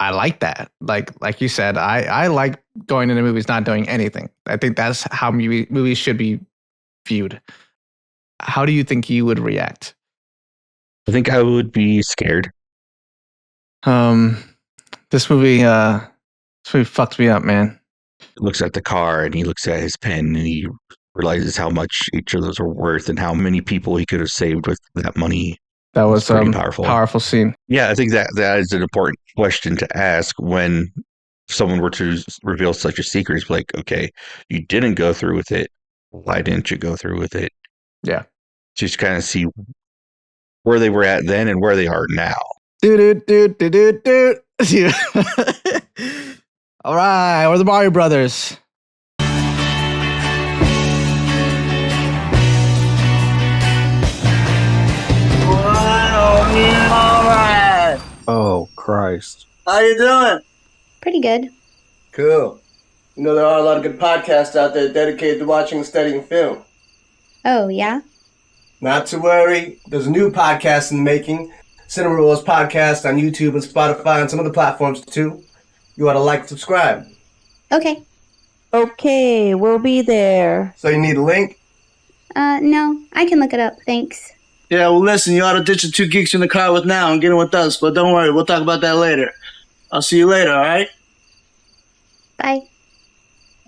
I like that. Like you said, I like going into movies not doing anything. I think that's how movies should be viewed. How do you think you would react? I think I would be scared. Um, this movie fucked me up, man. He looks at the car and he looks at his pen and he realizes how much each of those are worth and how many people he could have saved with that money. That It's was pretty powerful. powerful scene. Yeah, I think that is an important question to ask when someone were to reveal such a secret. It's like, okay, you didn't go through with it. Why didn't you go through with it? Yeah. Just kind of see where they were at then and where they are now. All right, we're the Mario Brothers. Oh, Christ. How you doing? Pretty good. Cool. You know, there are a lot of good podcasts out there dedicated to watching and studying film. Oh, yeah? Not to worry. There's a new podcast in the making. Cinema Rolls Podcast on YouTube and Spotify and some other platforms too. You ought to like and subscribe. Okay. Okay, we'll be there. So you need a link? No, I can look it up, thanks. Yeah, well listen, you ought to ditch the two geeks in the car with now and get in with us, but don't worry, we'll talk about that later. I'll see you later, alright? Bye.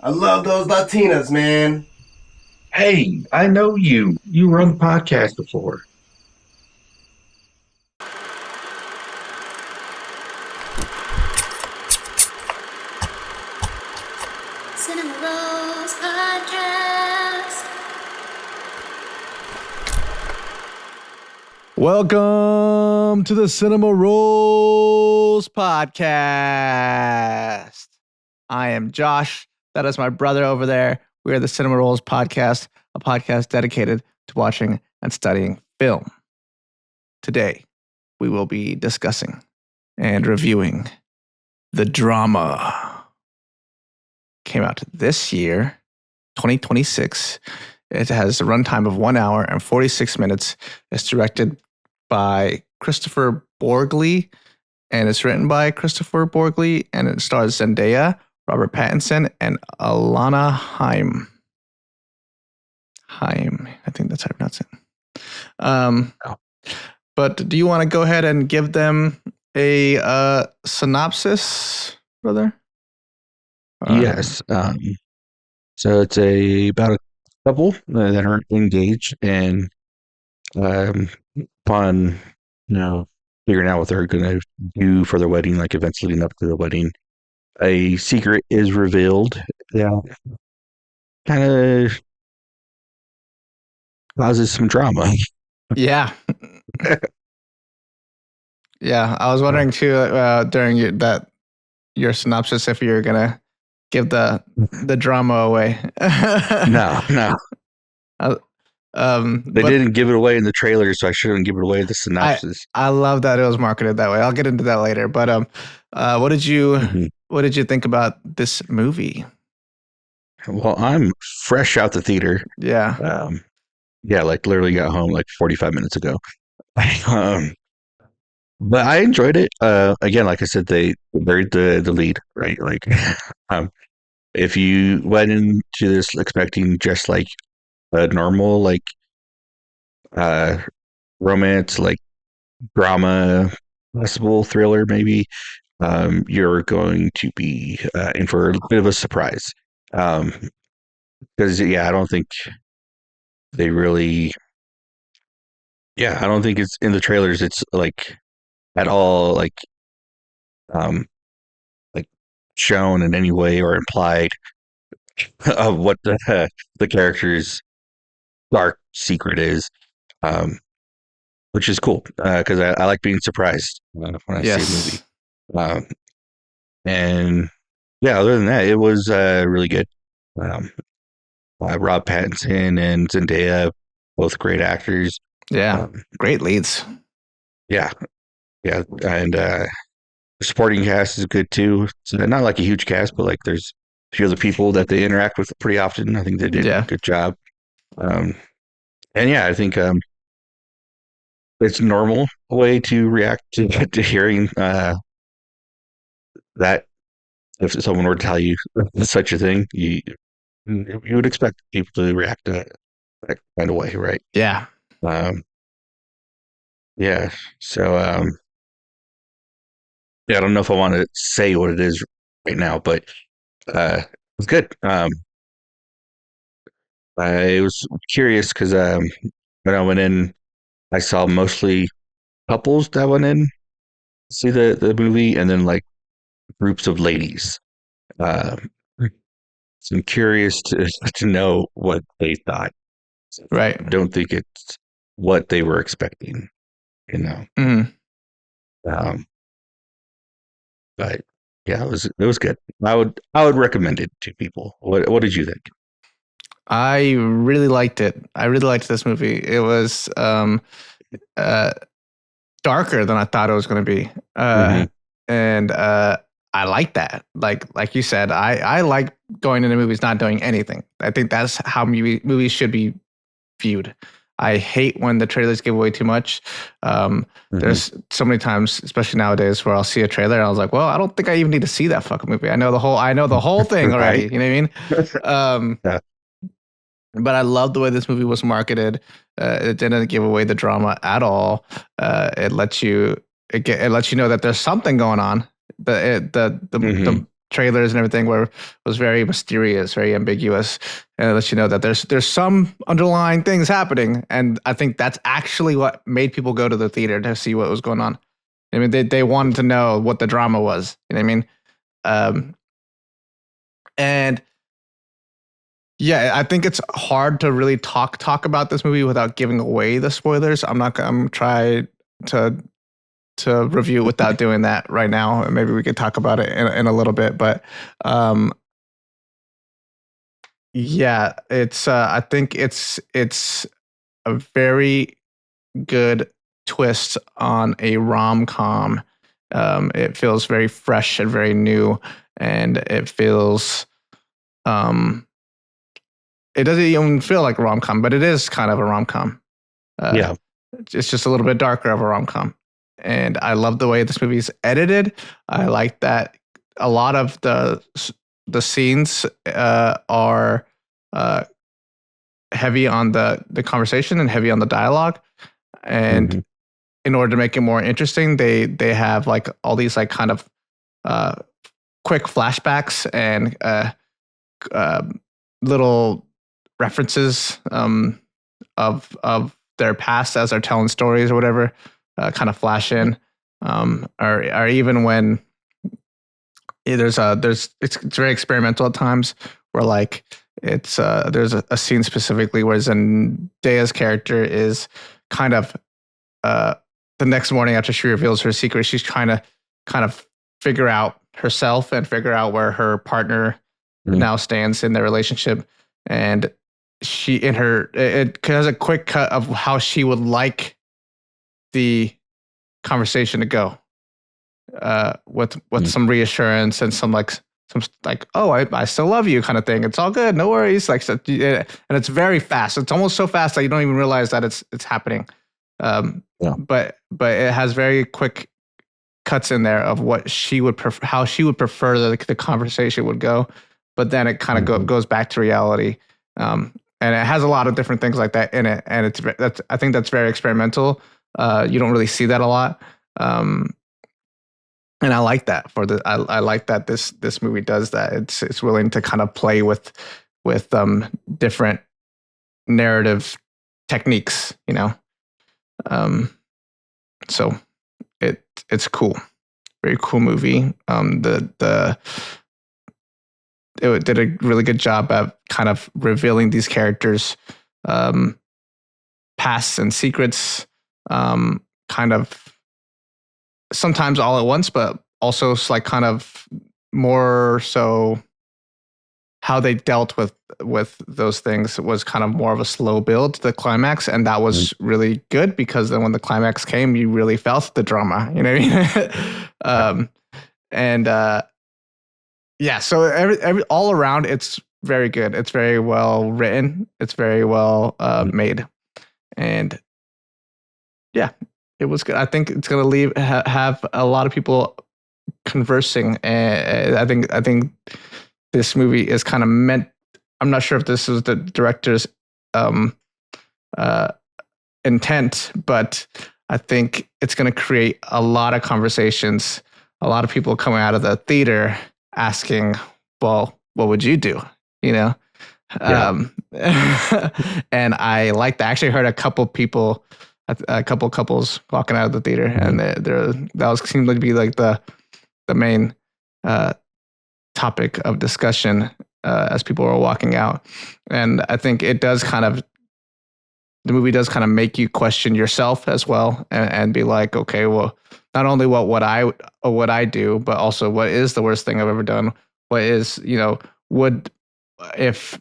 I love those Latinas, man. Hey, I know you. You run the podcast before. Cinema Rolls Podcast. Welcome to the Cinema Rolls Podcast. I am Josh. That is my brother over there. We are the Cinema Rolls Podcast, a podcast dedicated to watching and studying film. Today, we will be discussing and reviewing The Drama. Came out this year, 2026. It has a runtime of 1 hour and 46 minutes. It's directed by Kristoffer Borgli, and it's written by Kristoffer Borgli, and it stars Zendaya, Robert Pattinson, and Alana Haim. Haim, I think that's how I pronounce it. But do you want to go ahead and give them a synopsis, brother? Yes. So it's about a couple that are engaged, and upon figuring out what they're going to do for their wedding, like events leading up to the wedding, a secret is revealed that kind of causes some drama. Yeah. Yeah, I was wondering too during your synopsis if you're gonna give the drama away. No. They didn't give it away in the trailer, so I shouldn't give it away in the synopsis. I love that it was marketed that way. I'll get into that later. But what did you think about this movie? Well, I'm fresh out the theater. Yeah. Yeah, like literally got home like 45 minutes ago. But I enjoyed it. Again, like I said, they buried the lead, right? Like, if you went into this expecting just like a normal like romance, like drama, possible thriller, maybe, you're going to be in for a bit of a surprise. Because I don't think they really. Yeah, I don't think it's in the trailers. It's like at all like shown in any way or implied of what the character's dark secret is, which is cool because I like being surprised when I see a movie. And yeah, other than that, it was really good. Rob Pattinson and Zendaya, both great actors. Yeah, great leads. Yeah, and the supporting cast is good too. It's not like a huge cast, but like there's a few of the people that they interact with pretty often. I think they did a good job. And yeah, I think it's a normal way to react to hearing that if someone were to tell you such a thing, you would expect people to react to that kind of way, right? Yeah. Um, yeah. So, yeah, I don't know if I want to say what it is right now, but it's good. I was curious because when I went in, I saw mostly couples that went in to see the movie, and then like groups of ladies. Uh, so I'm curious to to know what they thought. Right. I don't think it's what they were expecting, you know. Mhm. Um, but yeah, it was good. I would recommend it to people. What did you think? I really liked it. I really liked this movie. It was uh, darker than I thought it was going to be, Mhm. and I like that. Like you said, I like going into movies not doing anything. I think that's how movies should be viewed. I hate when the trailers give away too much. There's so many times, especially nowadays, where I'll see a trailer and I was like, "Well, I don't think I even need to see that fucking movie. I know the whole thing already." Right. You know what I mean? Yeah. But I love the way this movie was marketed. It didn't give away the drama at all. It lets you it lets you know that there's something going on. The trailers and everything was very mysterious, very ambiguous, and it lets you know that there's some underlying things happening. And I think that's actually what made people go to the theater to see what was going on. I mean, they wanted to know what the drama was. You know what I mean? And yeah, I think it's hard to really talk about this movie without giving away the spoilers. I'm try to review it without doing that right now. Maybe we could talk about it in a little bit, but yeah, it's I think it's a very good twist on a rom-com. It feels very fresh and very new, and it feels it doesn't even feel like a rom-com, but it is kind of a rom-com. Yeah. It's just a little bit darker of a rom-com. And I love the way this movie is edited. I like that a lot of the scenes are heavy on the conversation and heavy on the dialogue. And in order to make it more interesting, they have like all these like kind of quick flashbacks and little references of their past as they're telling stories or whatever, kind of flash in, or even when there's it's very experimental at times where like it's there's a scene specifically where Zendaya's character is kind of the next morning after she reveals her secret, she's trying to kind of figure out herself and figure out where her partner now stands in their relationship. And she it has a quick cut of how she would like the conversation to go, with some reassurance and some oh, I still love you kind of thing. It's all good, no worries. Like, so, and it's very fast. It's almost so fast that you don't even realize that it's happening. But it has very quick cuts in there of what she would how she would prefer the conversation would go. But then it kind of goes back to reality. And it has a lot of different things like that in it. And I think that's very experimental. You don't really see that a lot. And I like that I like that this movie does that. It's willing to kind of play with different narrative techniques, you know? So it's cool. Very cool movie. It did a really good job of kind of revealing these characters' pasts and secrets, kind of sometimes all at once, but also like kind of more so how they dealt with those things was kind of more of a slow build to the climax, and that was really good because then when the climax came, you really felt the drama. You know what I mean? Yeah, so every all around, it's very good. It's very well written. It's very well made, and yeah, it was good. I think it's gonna have a lot of people conversing. And I think this movie is kind of meant. I'm not sure if this is the director's intent, but I think it's going to create a lot of conversations. A lot of people coming out of the theater asking, "Well, what would you do?" You know. Yeah. And I like that. I actually heard a couple couples walking out of the theater, and seemed to be like the main topic of discussion as people were walking out. And I think the movie does kind of make you question yourself as well, and be like, okay, well, not only what would I do, but also what is the worst thing I've ever done? What is, would if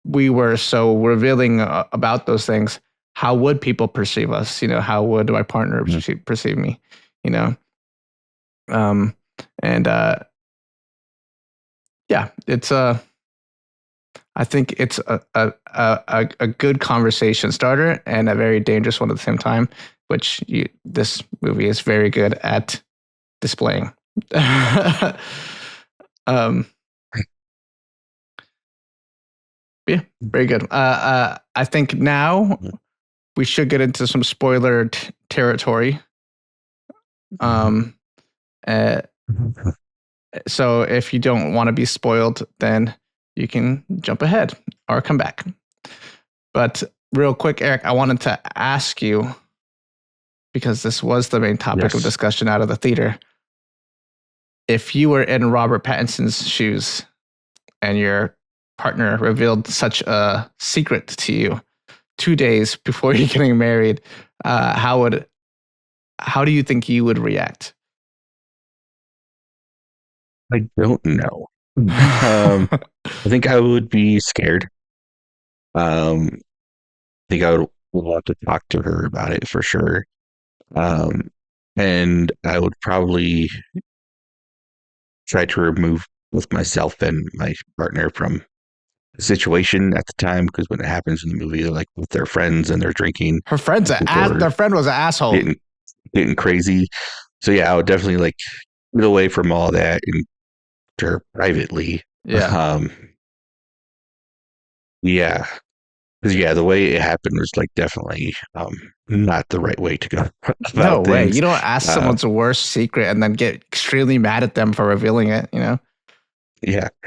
we were so revealing about those things, how would people perceive us? How would my partner perceive me? It's I think it's a good conversation starter and a very dangerous one at the same time, which this movie is very good at displaying. Yeah, very good. I think now we should get into some spoiler territory. So if you don't want to be spoiled, then you can jump ahead or come back. But real quick, Eric, I wanted to ask you, because this was the main topic of discussion out of the theater. If you were in Robert Pattinson's shoes and your partner revealed such a secret to you 2 days before you're getting married, how do you think you would react? I don't know. I think I would be scared. I think I would want to talk to her about it for sure. And I would probably try to remove both myself and my partner from the situation at the time, because when it happens in the movie, they're like with their friends and they're drinking. Her friend's their friend was an asshole. Getting crazy. So yeah, I would definitely like get away from all that and her privately. Yeah. Yeah. Because the way it happened was like definitely not the right way to go about No way. things. You don't ask someone's worst secret and then get extremely mad at them for revealing it, Yeah.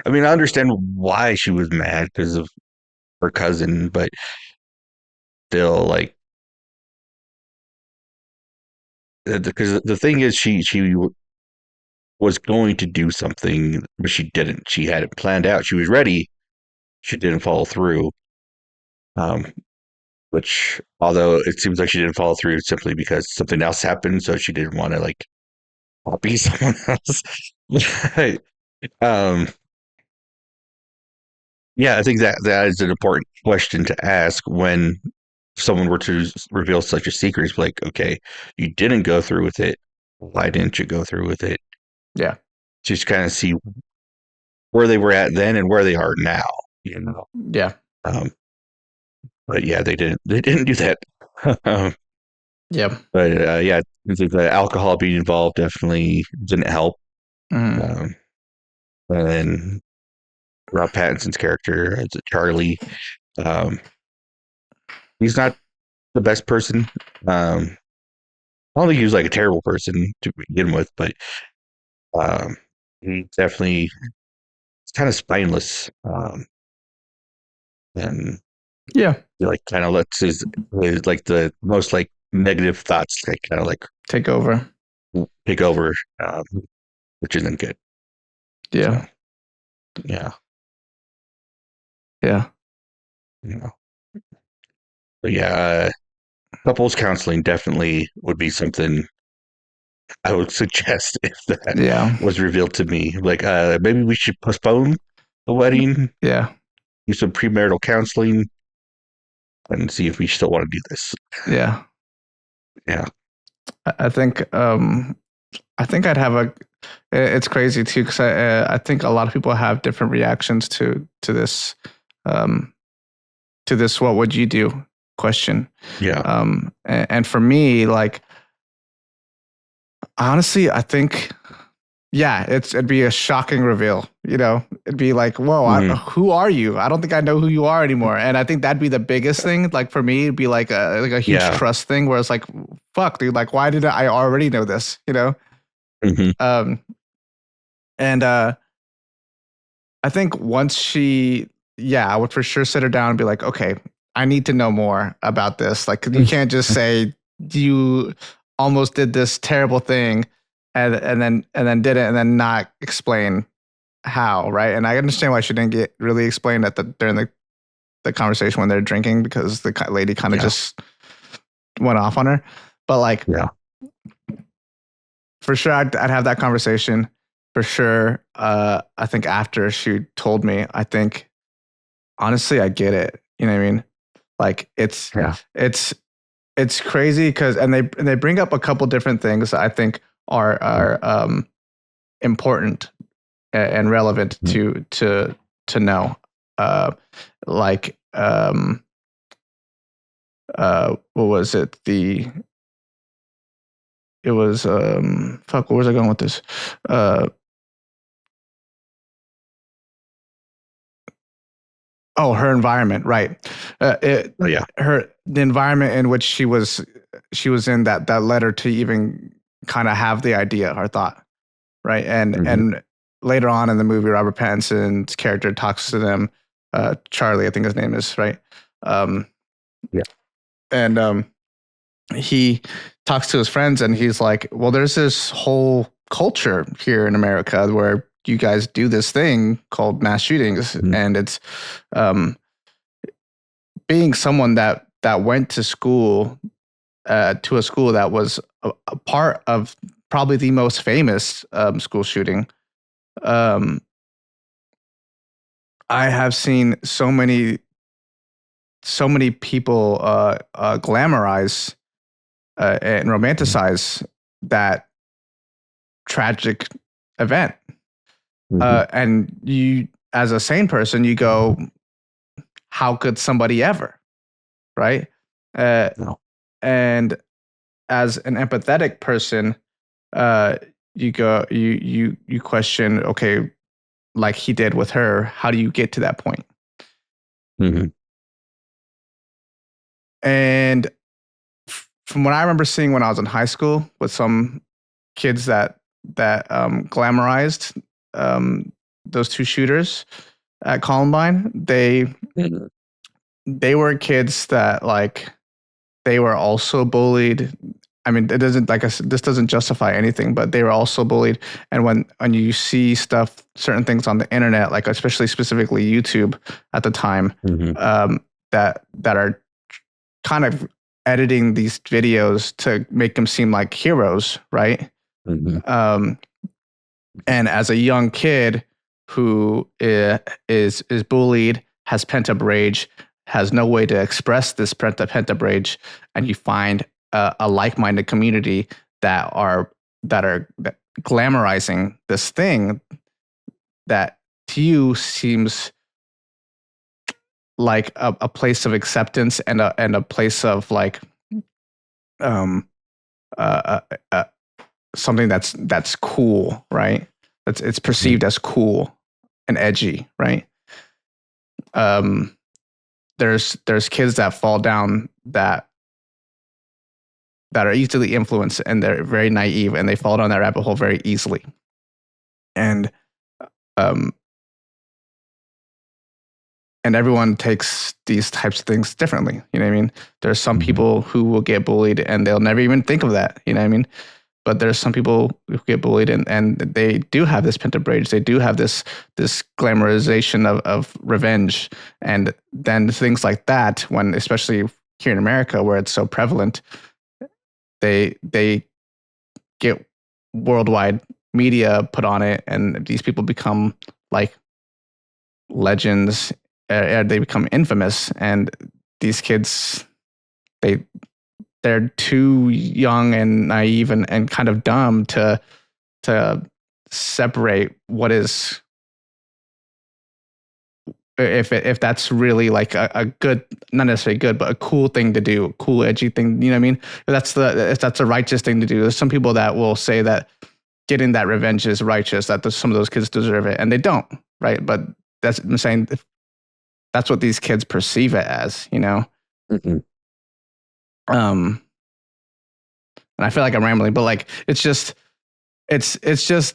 I mean, I understand why she was mad because of her cousin, but still, like, because the thing is, she was going to do something, but she didn't. She had it planned out. She was ready. She didn't follow through. Which, although it seems like she didn't follow through simply because something else happened, so she didn't want to like copy someone else. Yeah, I think that is an important question to ask when someone were to reveal such a secret. It's like, okay, you didn't go through with it. Why didn't you go through with it? Yeah. Just kind of see where they were at then and where they are now. Yeah. But yeah, they didn't do that. Yeah. But I think the alcohol being involved definitely didn't help. Mm. And then Rob Pattinson's character, Charlie, he's not the best person. I don't think he was like a terrible person to begin with, but he definitely is kind of spineless. And yeah, he like kind of lets his like the most like negative thoughts like kind of like take over, which isn't good. Yeah. So, yeah. Yeah. But yeah, couples counseling definitely would be something I would suggest if that was revealed to me. Like, maybe we should postpone the wedding. Yeah. Do some premarital counseling and see if we still want to do this. Yeah. Yeah. I think I'd have it's crazy too, because I think a lot of people have different reactions to this what would you do question. Yeah. And for me, like, honestly, I think yeah, it'd be a shocking reveal. You know, it'd be like, whoa, who are you? I don't think I know who you are anymore. And I think that'd be the biggest thing. Like for me, it'd be like a huge trust thing where it's like, fuck, dude, like why did I already know this? You know? And I think once I would for sure sit her down and be like, okay, I need to know more about this. Like, you can't just say you almost did this terrible thing and then did it and then not explain how, right? And I understand why she didn't get really explained during the conversation when they're drinking, because the lady kind of just went off on her. But like, for sure, I'd have that conversation. For sure, I think after she told me, I think honestly, I get it. You know what I mean? Like it's crazy because they bring up a couple different things that I think are important and relevant to know. Like what was it? It was fuck. Where was I going with this? Her environment, right? The environment in which she was in, that led her to even kind of have the idea or thought, right? And later on in the movie, Robert Pattinson's character talks to them, Charlie, I think his name is, right? And he talks to his friends, and he's like, "Well, there's this whole culture here in America where you guys do this thing called mass shootings, and it's being someone that went to school, to a school that was a part of probably the most famous school shooting. I have seen so many people glamorize and romanticize that tragic event. And you, as a sane person, you go, how could somebody ever, right? No. And as an empathetic person, you go, you question, okay, like he did with her, how do you get to that point? And from what I remember seeing when I was in high school with some kids that glamorized those two shooters at Columbine, they were kids that, like, they were also bullied. I mean, it doesn't, like I said, this doesn't justify anything, but they were also bullied. And when you see stuff, certain things on the internet, like especially specifically YouTube at the time, that are kind of editing these videos to make them seem like heroes, right? And as a young kid who is bullied, has pent up rage, has no way to express this pent up rage, and you find a like-minded community that are glamorizing this thing that to you seems like a place of acceptance and a place of like something that's cool, right? It's perceived as cool and edgy, right? There's kids that fall down that are easily influenced, and they're very naive, and they fall down that rabbit hole very easily. And everyone takes these types of things differently. You know what I mean? There's some people who will get bullied and they'll never even think of that. You know what I mean? But there's some people who get bullied and they do have this pent up rage. They do have this glamorization of revenge. And then things like that, when especially here in America where it's so prevalent, they get worldwide media put on it, and these people become like legends. They become infamous, and these kids, they're too young and naive and kind of dumb to separate what is, if that's really like a good, not necessarily good, but a cool thing to do, a cool edgy thing. You know what I mean? If that's a righteous thing to do. There's some people that will say that getting that revenge is righteous, that some of those kids deserve it, and they don't, right? But I'm saying that's what these kids perceive it as, you know. Mm-hmm. And I feel like I'm rambling, but like it's just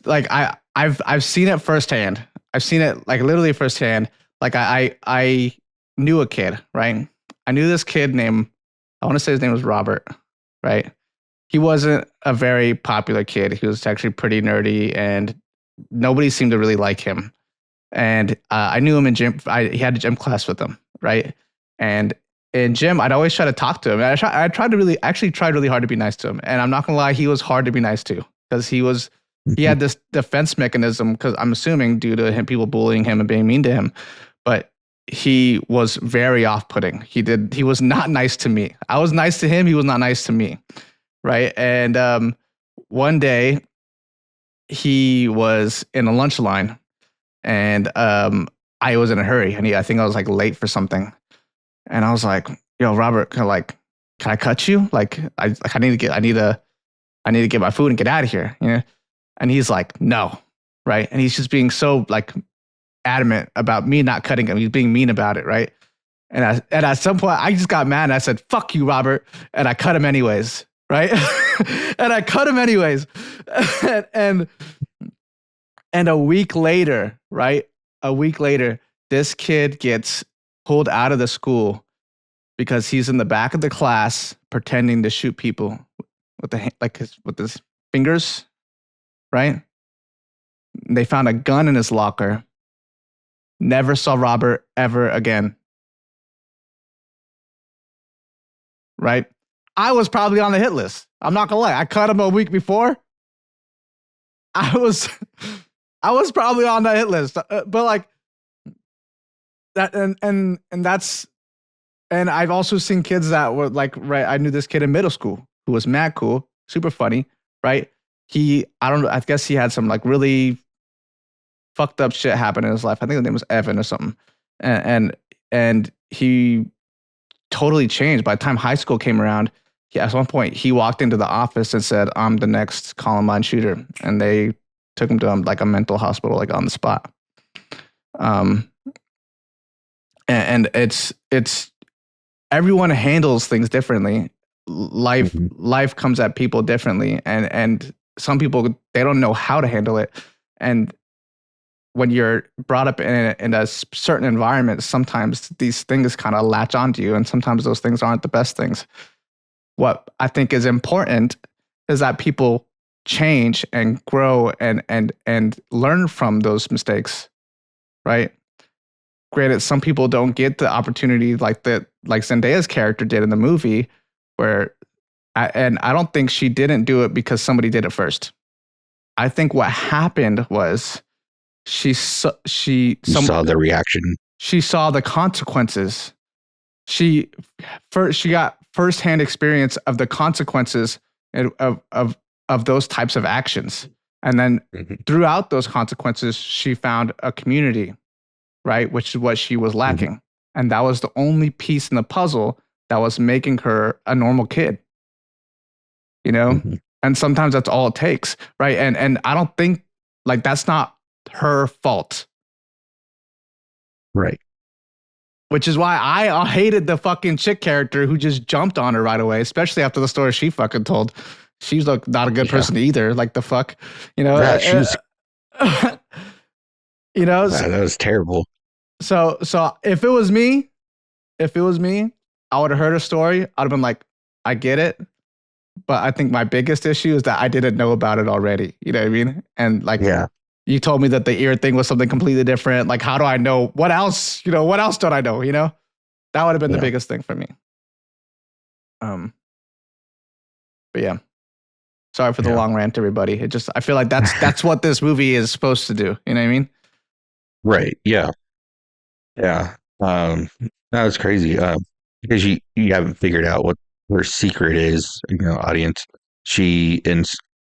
like I've seen it firsthand. I've seen it like literally firsthand. Like I knew a kid, right? I knew this kid named, I want to say his name was Robert, right? He wasn't a very popular kid. He was actually pretty nerdy, and nobody seemed to really like him. And I knew him in gym. He had a gym class with him, right? And in gym, I'd always try to talk to him. And I tried really hard to be nice to him. And I'm not gonna lie, he was hard to be nice to because he had this defense mechanism. Because I'm assuming due to people bullying him and being mean to him, but he was very off-putting. He was not nice to me. I was nice to him. He was not nice to me. Right. And one day he was in a lunch line, and I was in a hurry, and I think I was like late for something. And I was like, yo, Robert, can I cut you? Like I need to get my food and get out of here. You know? And he's like, no. Right. And he's just being so like adamant about me not cutting him. He's being mean about it. Right. And at some point I just got mad and I said, fuck you, Robert. And I cut him anyways. Right. And I cut him anyways. and a week later, right? A week later, this kid gets pulled out of the school because he's in the back of the class pretending to shoot people with his fingers, right? They found a gun in his locker. Never saw Robert ever again. Right? I was probably on the hit list. I'm not gonna lie. I cut him a week before. I was probably on the hit list, but like that, and that's, and I've also seen kids that were like, right. I knew this kid in middle school who was mad cool, super funny, right? I guess he had some like really fucked up shit happen in his life. I think his name was Evan or something, and he totally changed by the time high school came around. At one point, he walked into the office and said, "I'm the next Columbine shooter," and they took him to like a mental hospital, like on the spot. And it's everyone handles things differently. Life comes at people differently, and some people, they don't know how to handle it. And when you're brought up in a certain environment, sometimes these things kind of latch onto you, and sometimes those things aren't the best things. What I think is important is that people change and grow and learn from those mistakes, right? Granted, some people don't get the opportunity like Zendaya's character did in the movie, where I don't think she didn't do it because somebody did it first. I think what happened was she saw the reaction. She saw the consequences. She got firsthand experience of the consequences of those types of actions. And then throughout those consequences, she found a community, right? Which is what she was lacking. And that was the only piece in the puzzle that was making her a normal kid, you know? And sometimes that's all it takes, right? And I don't think, like, that's not her fault. Right. Which is why I hated the fucking chick character who just jumped on her right away, especially after the story she fucking told. She's like not a good person either. Like the fuck, you know? Yeah, she was, you know? that was terrible. So if it was me, I would have heard her story. I'd have been like, I get it. But I think my biggest issue is that I didn't know about it already. You know what I mean? And like, you told me that the ear thing was something completely different. Like, how do I know? What else? You know, what else don't I know? You know, that would have been the biggest thing for me. But yeah, sorry for the long rant, everybody. I feel like that's what this movie is supposed to do. You know what I mean? Right. Yeah. Yeah. That was crazy. Because you haven't figured out what her secret is, you know, audience. She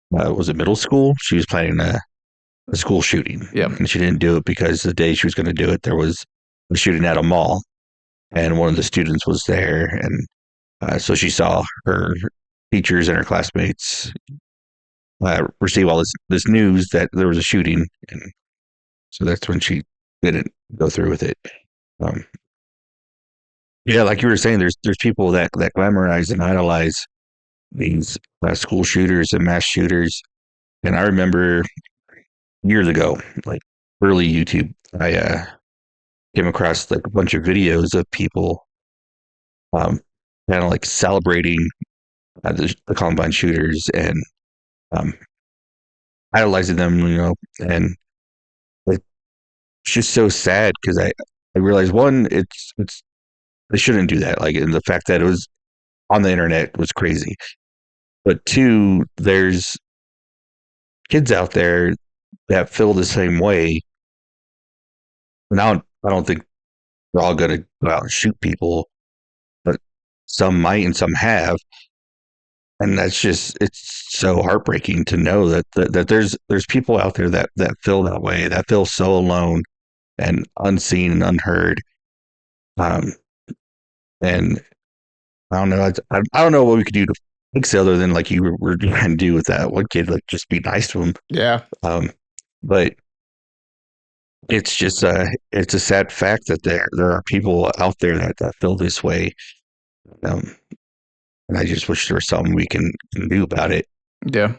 was it middle school? She was planning a school shooting. Yeah. And she didn't do it because the day she was going to do it, there was a shooting at a mall, and one of the students was there, and so she saw her teachers and her classmates receive all this news that there was a shooting, and so that's when she didn't go through with it. Yeah, like you were saying, there's people that glamorize and idolize these school shooters and mass shooters. And I remember years ago, like early YouTube, I came across like a bunch of videos of people kind of like celebrating the Columbine shooters and um, idolizing them, and it's just so sad because I realized one, it's they shouldn't do that. Like, and the fact that it was on the internet was crazy. But two, there's kids out there that feel the same way. And I don't think we're all going to go out and shoot people, but some might and some have. And it's so heartbreaking to know that there's people out there that feel that way, that feel so alone and unseen and unheard. And I don't know. I don't know what we could do to fix it other than like you were trying to do with that one kid, like just be nice to him. Yeah. But it's just it's a sad fact that there are people out there that feel this way. And I just wish there was something we can do about it. Yeah.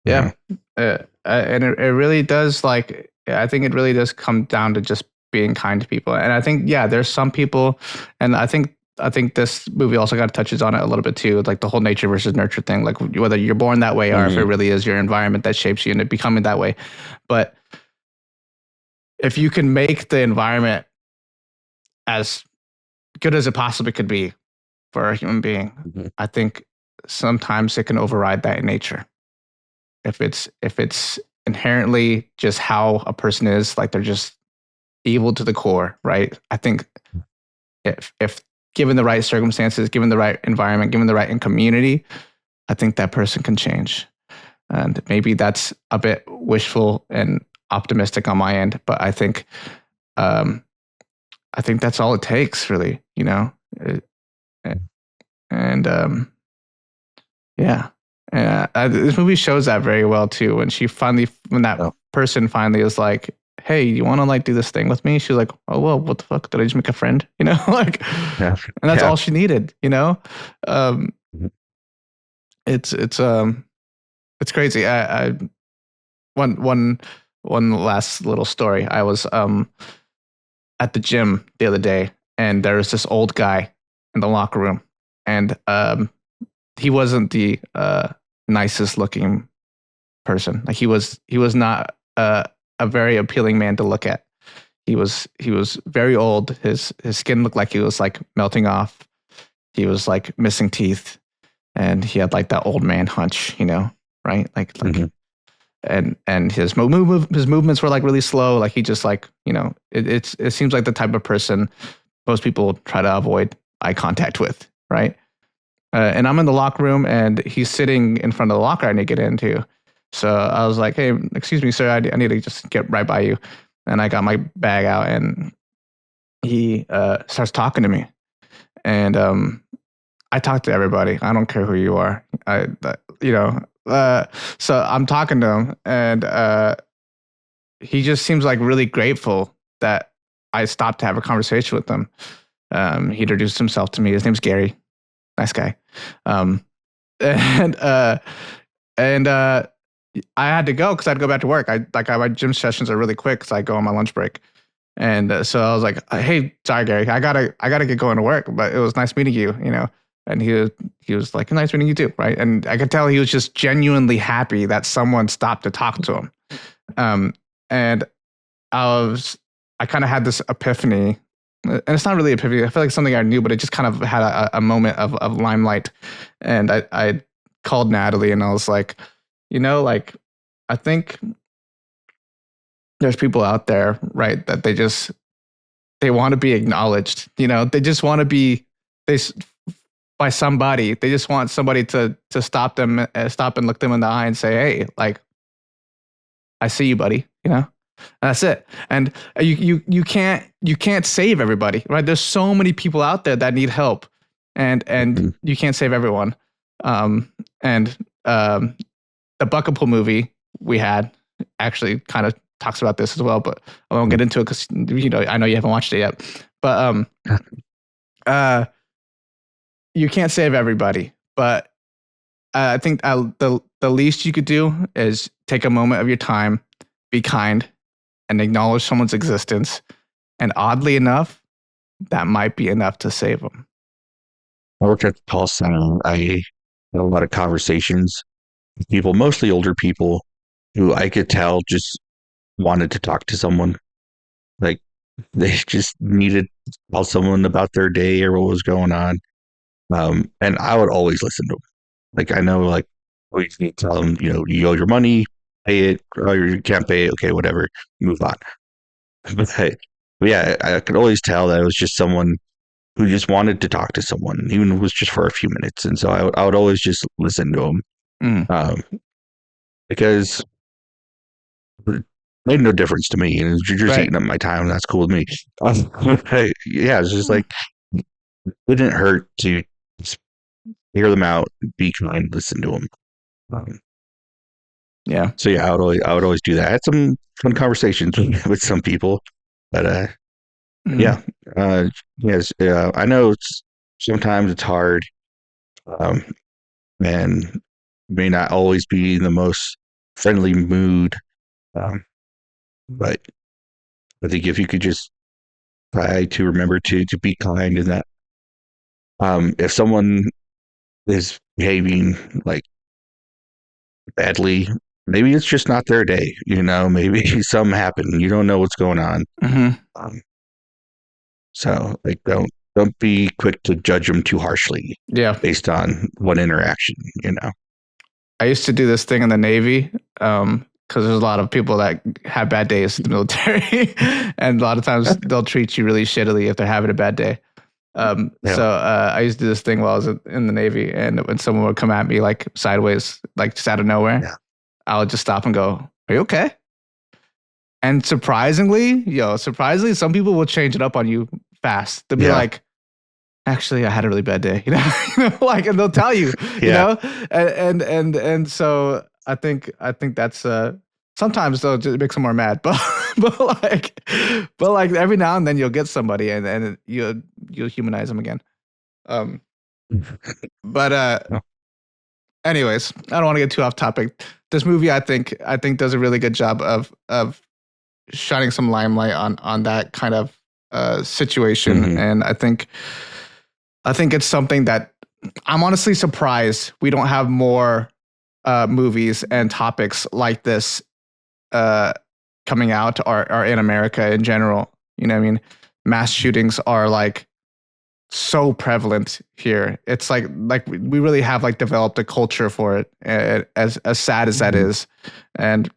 Yeah. And it really does, like, I think it really does come down to just being kind to people. And I think, yeah, there's some people, and I think this movie also kind of touches on it a little bit too, like the whole nature versus nurture thing, like whether you're born that way or if it really is your environment that shapes you into becoming that way. But if you can make the environment as good as it possibly could be for a human being, I think sometimes it can override that in nature. If it's inherently just how a person is, like they're just evil to the core, right? I think if given the right circumstances, given the right environment, given the right community, I think that person can change. And maybe that's a bit wishful and optimistic on my end, but I think that's all it takes, really, yeah. This movie shows that very well too. When that person finally is like, "Hey, you want to like do this thing with me?" She's like, "Oh well, what the fuck? Did I just make a friend?" Like, and that's all she needed. It's crazy. One last little story. I was at the gym the other day, and there was this old guy in the locker room, and he wasn't the nicest looking person. Like he was not a very appealing man to look at. He was very old. His skin looked like he was like melting off. He was like missing teeth, and he had like that old man hunch, right? Like and his movements were like really slow. Like he just like, it seems like the type of person most people try to avoid eye contact with, right? And I'm in the locker room, and he's sitting in front of the locker I need to get into. So I was like, "Hey, excuse me, sir, I need to just get right by you." And I got my bag out, and he starts talking to me. And I talk to everybody. I don't care who you are. So I'm talking to him, and he just seems like really grateful that I stopped to have a conversation with him. He introduced himself to me. His name's Gary. Nice guy. And I had to go because I had to go back to work. My gym sessions are really quick because I go on my lunch break. And so I was like, "Hey, sorry, Gary, I gotta get going to work, but it was nice meeting you, And he was like, "Nice meeting you too," right? And I could tell he was just genuinely happy that someone stopped to talk to him. And I kind of had this epiphany, and it's not really epiphany. I feel like something I knew, but it just kind of had a moment of limelight. And I called Natalie, and I was like, like, I think there's people out there, right, that they want to be acknowledged. They just want to be by somebody. They just want somebody to stop and look them in the eye and say, "Hey, like, I see you, buddy." And that's it. And you can't save everybody, right? There's so many people out there that need help, and you can't save everyone. the Buckapool movie we had actually kind of talks about this as well, but I won't get into it because I know you haven't watched it yet. But you can't save everybody, but I think the least you could do is take a moment of your time, be kind, and acknowledge someone's existence. And oddly enough, that might be enough to save them. I worked at the call center. I had a lot of conversations with people, mostly older people, who I could tell just wanted to talk to someone. Like they just needed to tell someone about their day or what was going on. And I would always listen to them. Like I know, like we need to tell them, you owe your money, pay it, or you can't pay it. Okay, whatever, move on. But yeah, I could always tell that it was just someone who just wanted to talk to someone, even if it was just for a few minutes. And so I would always just listen to them, because it made no difference to me. And you're just eating up my time, and that's cool with me. Yeah, it's just like it didn't hurt to hear them out, be kind, listen to them. Yeah. So yeah, I would always do that. I had some fun conversations with some people, but yeah, yes, I know sometimes it's hard, and may not always be in the most friendly mood, but I think if you could just try to remember to be kind, and that if someone is behaving like badly, maybe it's just not their day. Maybe something happened. You don't know what's going on. So like, don't be quick to judge them too harshly. Yeah. Based on one interaction. I used to do this thing in the Navy, because there's a lot of people that have bad days in the military, and a lot of times they'll treat you really shittily if they're having a bad day. So I used to do this thing while I was in the Navy, and when someone would come at me like sideways, like just out of nowhere, I would just stop and go, "Are you okay?" And surprisingly, some people will change it up on you fast. They'll be like, "Actually, I had a really bad day," like, and they'll tell you, and so I think that's sometimes though it makes them more mad, but like every now and then you'll get somebody and you'll humanize them again. But anyways, I don't want to get too off topic. This movie, I think does a really good job of shining some limelight on that kind of situation, and I think it's something that I'm honestly surprised we don't have more movies and topics like this coming out or in America in general. You know what I mean? Mass shootings are like so prevalent here. It's like we really have like developed a culture for it, as sad as that is. And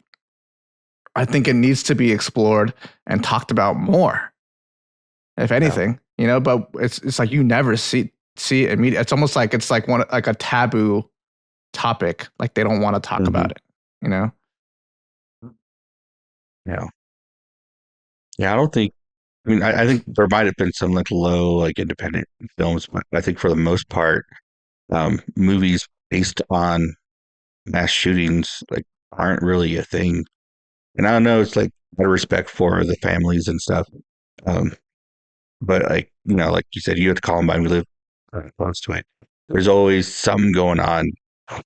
I think it needs to be explored and talked about more, if anything, but it's like you never see it immediately. It's almost like it's like a taboo topic. Like they don't want to talk about it, Yeah, I don't think. I think there might have been some like low independent films, but I think for the most part, movies based on mass shootings aren't really a thing. And I don't know, it's out of respect for the families and stuff. But like you said, you have to Columbine. We live close to it. There's always something going on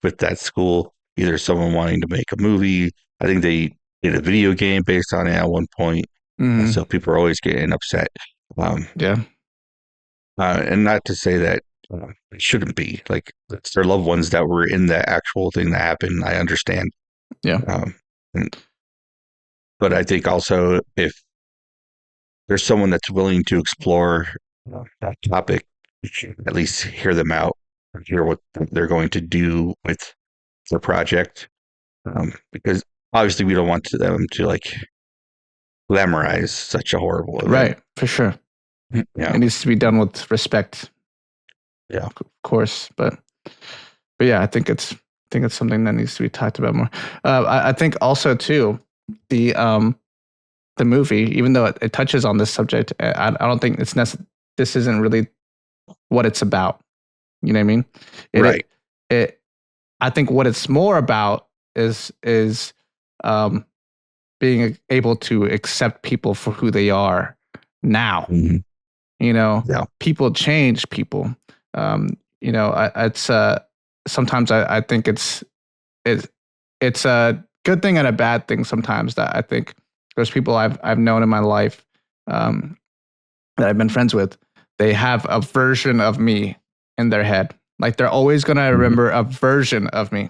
with that school. Either someone wanting to make a movie. I think they did a video game based on it at one point. So people are always getting upset. And not to say that it shouldn't be. It's their loved ones that were in the actual thing that happened. I understand. But I think also if there's someone that's willing to explore that topic, you should at least hear them out and hear what they're going to do with their project. Because obviously we don't want them to glamorize such a horrible event. Right, for sure. Yeah. It needs to be done with respect. Yeah. Of course. But yeah, I think it's something that needs to be talked about more. I think also too, the movie, even though it touches on this subject, I don't think it's this isn't really what it's about. You know what I mean? Right. I think what it's more about is being able to accept people for who they are now. Mhm. Yeah. People change people. It's sometimes I think it's a good thing and a bad thing sometimes. That I think there's people I've known in my life that I've been friends with. They have a version of me in their head. Like they're always gonna remember a version of me,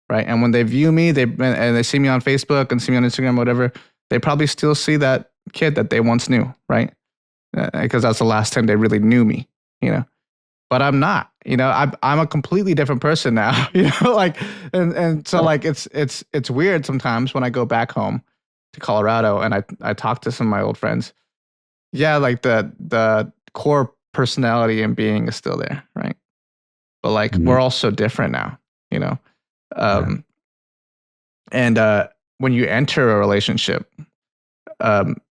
right? And when they view me, and they see me on Facebook and see me on Instagram, whatever, they probably still see that kid that they once knew, right? Because that's the last time they really knew me, But I'm not, I'm a completely different person now, and so like it's weird sometimes when I go back home to Colorado and I talk to some of my old friends. Yeah, like the core personality and being is still there, right? But like we're all so different now, And when you enter a relationship,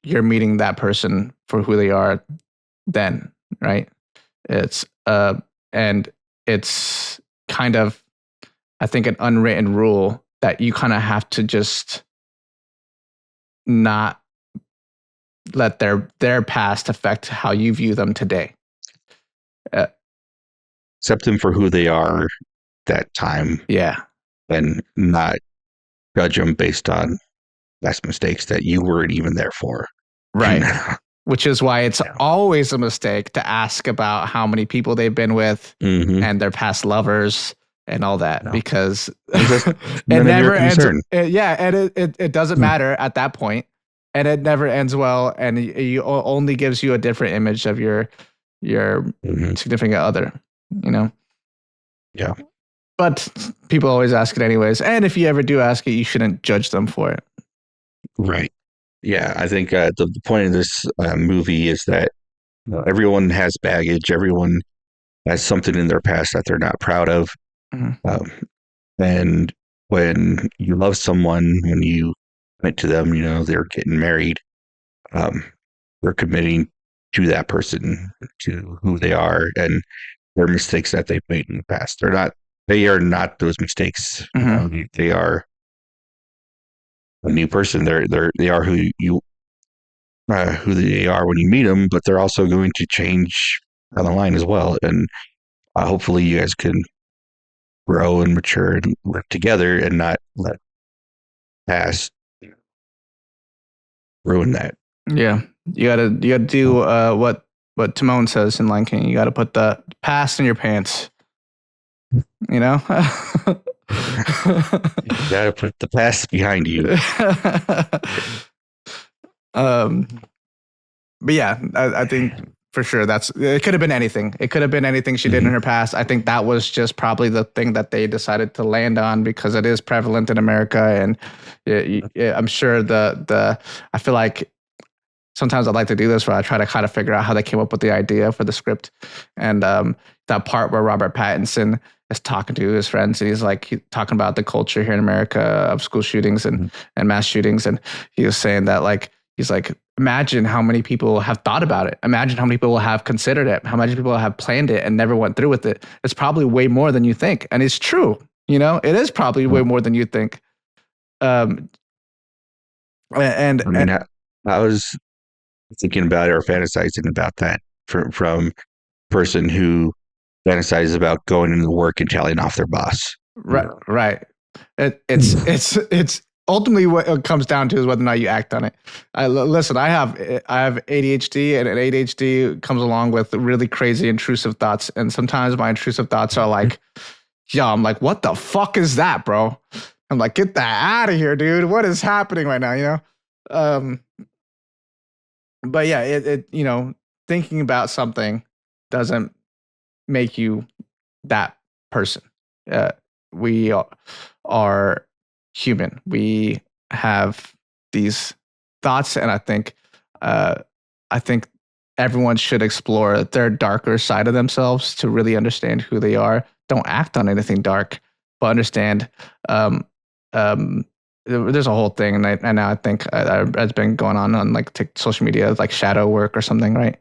you're meeting that person for who they are then, right? It's and it's kind of, I think, an unwritten rule that you kind of have to just not let their past affect how you view them today. Accept them for who they are that time. Yeah. And not judge them based on past mistakes that you weren't even there for. Right. Which is why it's always a mistake to ask about how many people they've been with and their past lovers and all that, because it never ends. It doesn't matter at that point, and it never ends well, and you only gives you a different image of your significant other, Yeah. But people always ask it anyways, and if you ever do ask it, you shouldn't judge them for it. Right. Yeah, I think the point of this movie is that everyone has baggage. Everyone has something in their past that they're not proud of. And when you love someone, when you commit to them, they're getting married, they're committing to that person, to who they are, and their mistakes that they've made in the past. They are not those mistakes. They are a new person. They are who they are when you meet them, but they're also going to change down the line as well. And hopefully you guys can grow and mature and live together and not let past ruin that. Yeah. You gotta do what Timon says in Lion King. You gotta put the past in your pants. You gotta put the past behind you. But yeah, I think for sure it could have been anything. It could have been anything she did in her past. I think that was just probably the thing that they decided to land on because it is prevalent in America, and I'm sure I feel like sometimes I like to do this where I try to kind of figure out how they came up with the idea for the script, and that part where Robert Pattinson is talking to his friends and he's talking about the culture here in America of school shootings and mass shootings, and he was saying that he's like, imagine how many people have thought about it. Imagine how many people have considered it. How many people have planned it and never went through with it. It's probably way more than you think. And it's true. It is probably way more than you think. I was thinking about it or fantasizing about that from person who fantasizes about going into work and telling off their boss. Right. It's ultimately what it comes down to is whether or not you act on it. Listen, I have ADHD, and ADHD comes along with really crazy intrusive thoughts. And sometimes my intrusive thoughts are like, I'm like, what the fuck is that, bro? I'm like, get that out of here, dude. What is happening right now? But yeah, thinking about something doesn't make you that person. We are human. We have these thoughts, and I think everyone should explore their darker side of themselves to really understand who they are. Don't act on anything dark, but understand. There's a whole thing, and now I think it's been going on social media, like shadow work or something, right?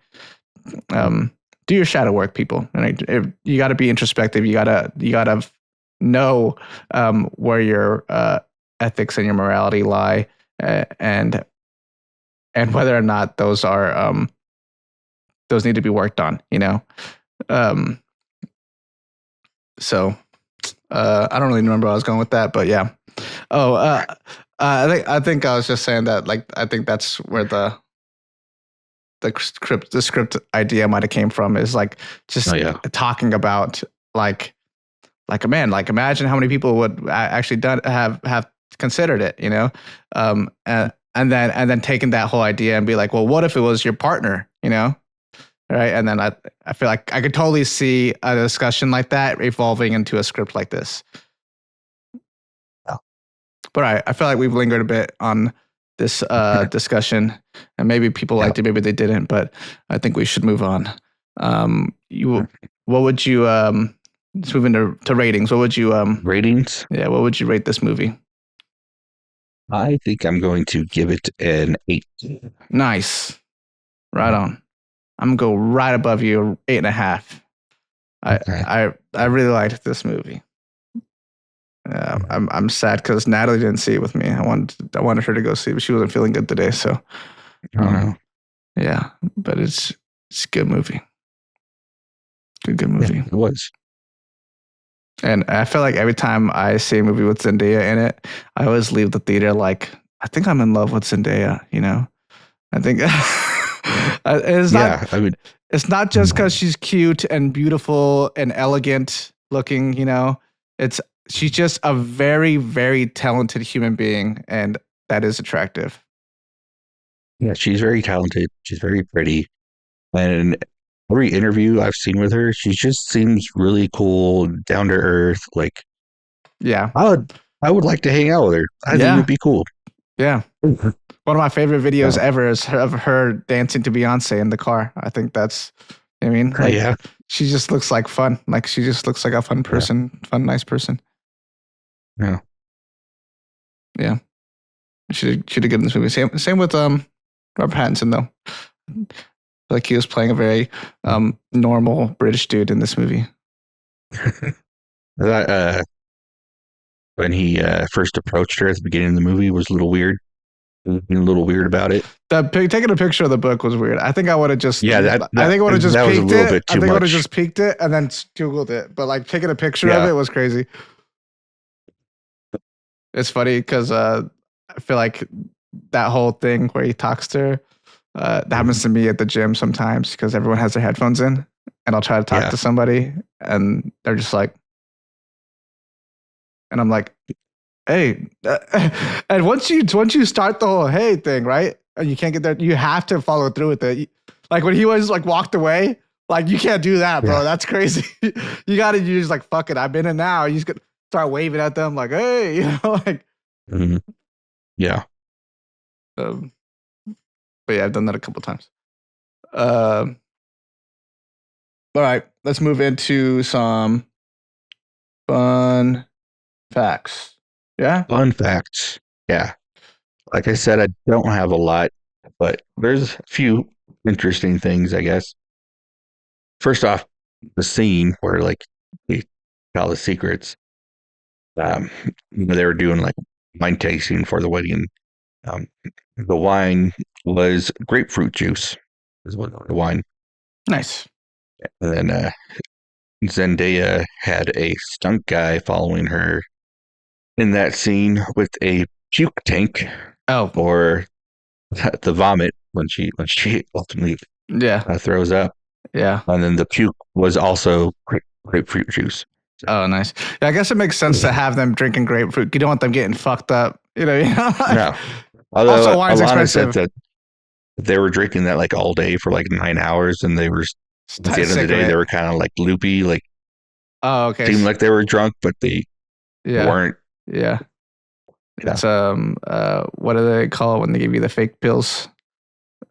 Do your shadow work, people. And you got to be introspective. You gotta know where your ethics and your morality lie, and whether or not those are those need to be worked on. Um, so I don't really remember where I was going with that, but yeah. Oh, I think I was just saying that, like, I think that's where the script idea might have came from, is like just talking about like man, like imagine how many people would actually have considered it, and then taking that whole idea and be like, well, what if it was your partner, right? And then I feel like I could totally see a discussion like that evolving into a script like this. But I feel like we've lingered a bit on this discussion, and maybe people liked it, maybe they didn't, but I think we should move on. What would you let's move into ratings. What would you ratings? Yeah, what would you rate this movie? I think I'm going to give it an 8. Nice. Right on. I'm gonna go right above you, 8.5. I really liked this movie. I'm sad because Natalie didn't see it with me. I wanted her to go see it, but she wasn't feeling good today. So, yeah, but it's a good movie. Good movie. Yeah, it was. And I feel like every time I see a movie with Zendaya in it, I always leave the theater like, I think I'm in love with Zendaya. I think it's not. I mean, it's not just because she's cute and beautiful and elegant looking. She's just a very, very talented human being, and that is attractive. Yeah, she's very talented. She's very pretty. And every interview I've seen with her, she just seems really cool, down to earth. Like, yeah, I would like to hang out with her. I think it would be cool. Yeah. One of my favorite videos ever is of her dancing to Beyonce in the car. I think that's, she just looks like fun. Like, she just looks like a fun person, nice person. Yeah. Yeah. She did good in this movie. Same with Robert Pattinson, though. Like, he was playing a very normal British dude in this movie. When he first approached her at the beginning of the movie, was a little weird. A little weird about it. Taking a picture of the book was weird. I think I would have just I think I would have just peeked it. I think I would have just peeked it and then Googled it. But like, taking a picture of it was crazy. It's funny because I feel like that whole thing where he talks to her, that happens to me at the gym sometimes because everyone has their headphones in, and I'll try to talk to somebody and they're just like, and I'm like, hey, and once you start the whole hey thing, right, and you can't get there, you have to follow through with it. Like, when he was like walked away, like, you can't do that, bro. That's crazy. You just like, fuck it, I've been in now. You just gotta start waving at them like, hey, like. Mm-hmm. Yeah. But yeah, I've done that a couple times. All right, let's move into some fun facts. Yeah? Fun facts. Yeah. Like I said, I don't have a lot, but there's a few interesting things, I guess. First off, the scene where, like, they tell the secrets. They were doing like wine tasting for the wedding. The wine was grapefruit juice. Is what the wine. Nice. And then Zendaya had a stunt guy following her in that scene with a puke tank. Oh, or the vomit when she ultimately throws up. Yeah. And then the puke was also grapefruit juice. Oh, nice. Yeah, I guess it makes sense to have them drinking grapefruit. You don't want them getting fucked up. No. Although also, wine's expensive. Said that they were drinking that like all day for like 9 hours, and they were at the end of the day they were kind of like loopy, like seemed like they were drunk, but they weren't. Yeah. It's what do they call it when they give you the fake pills?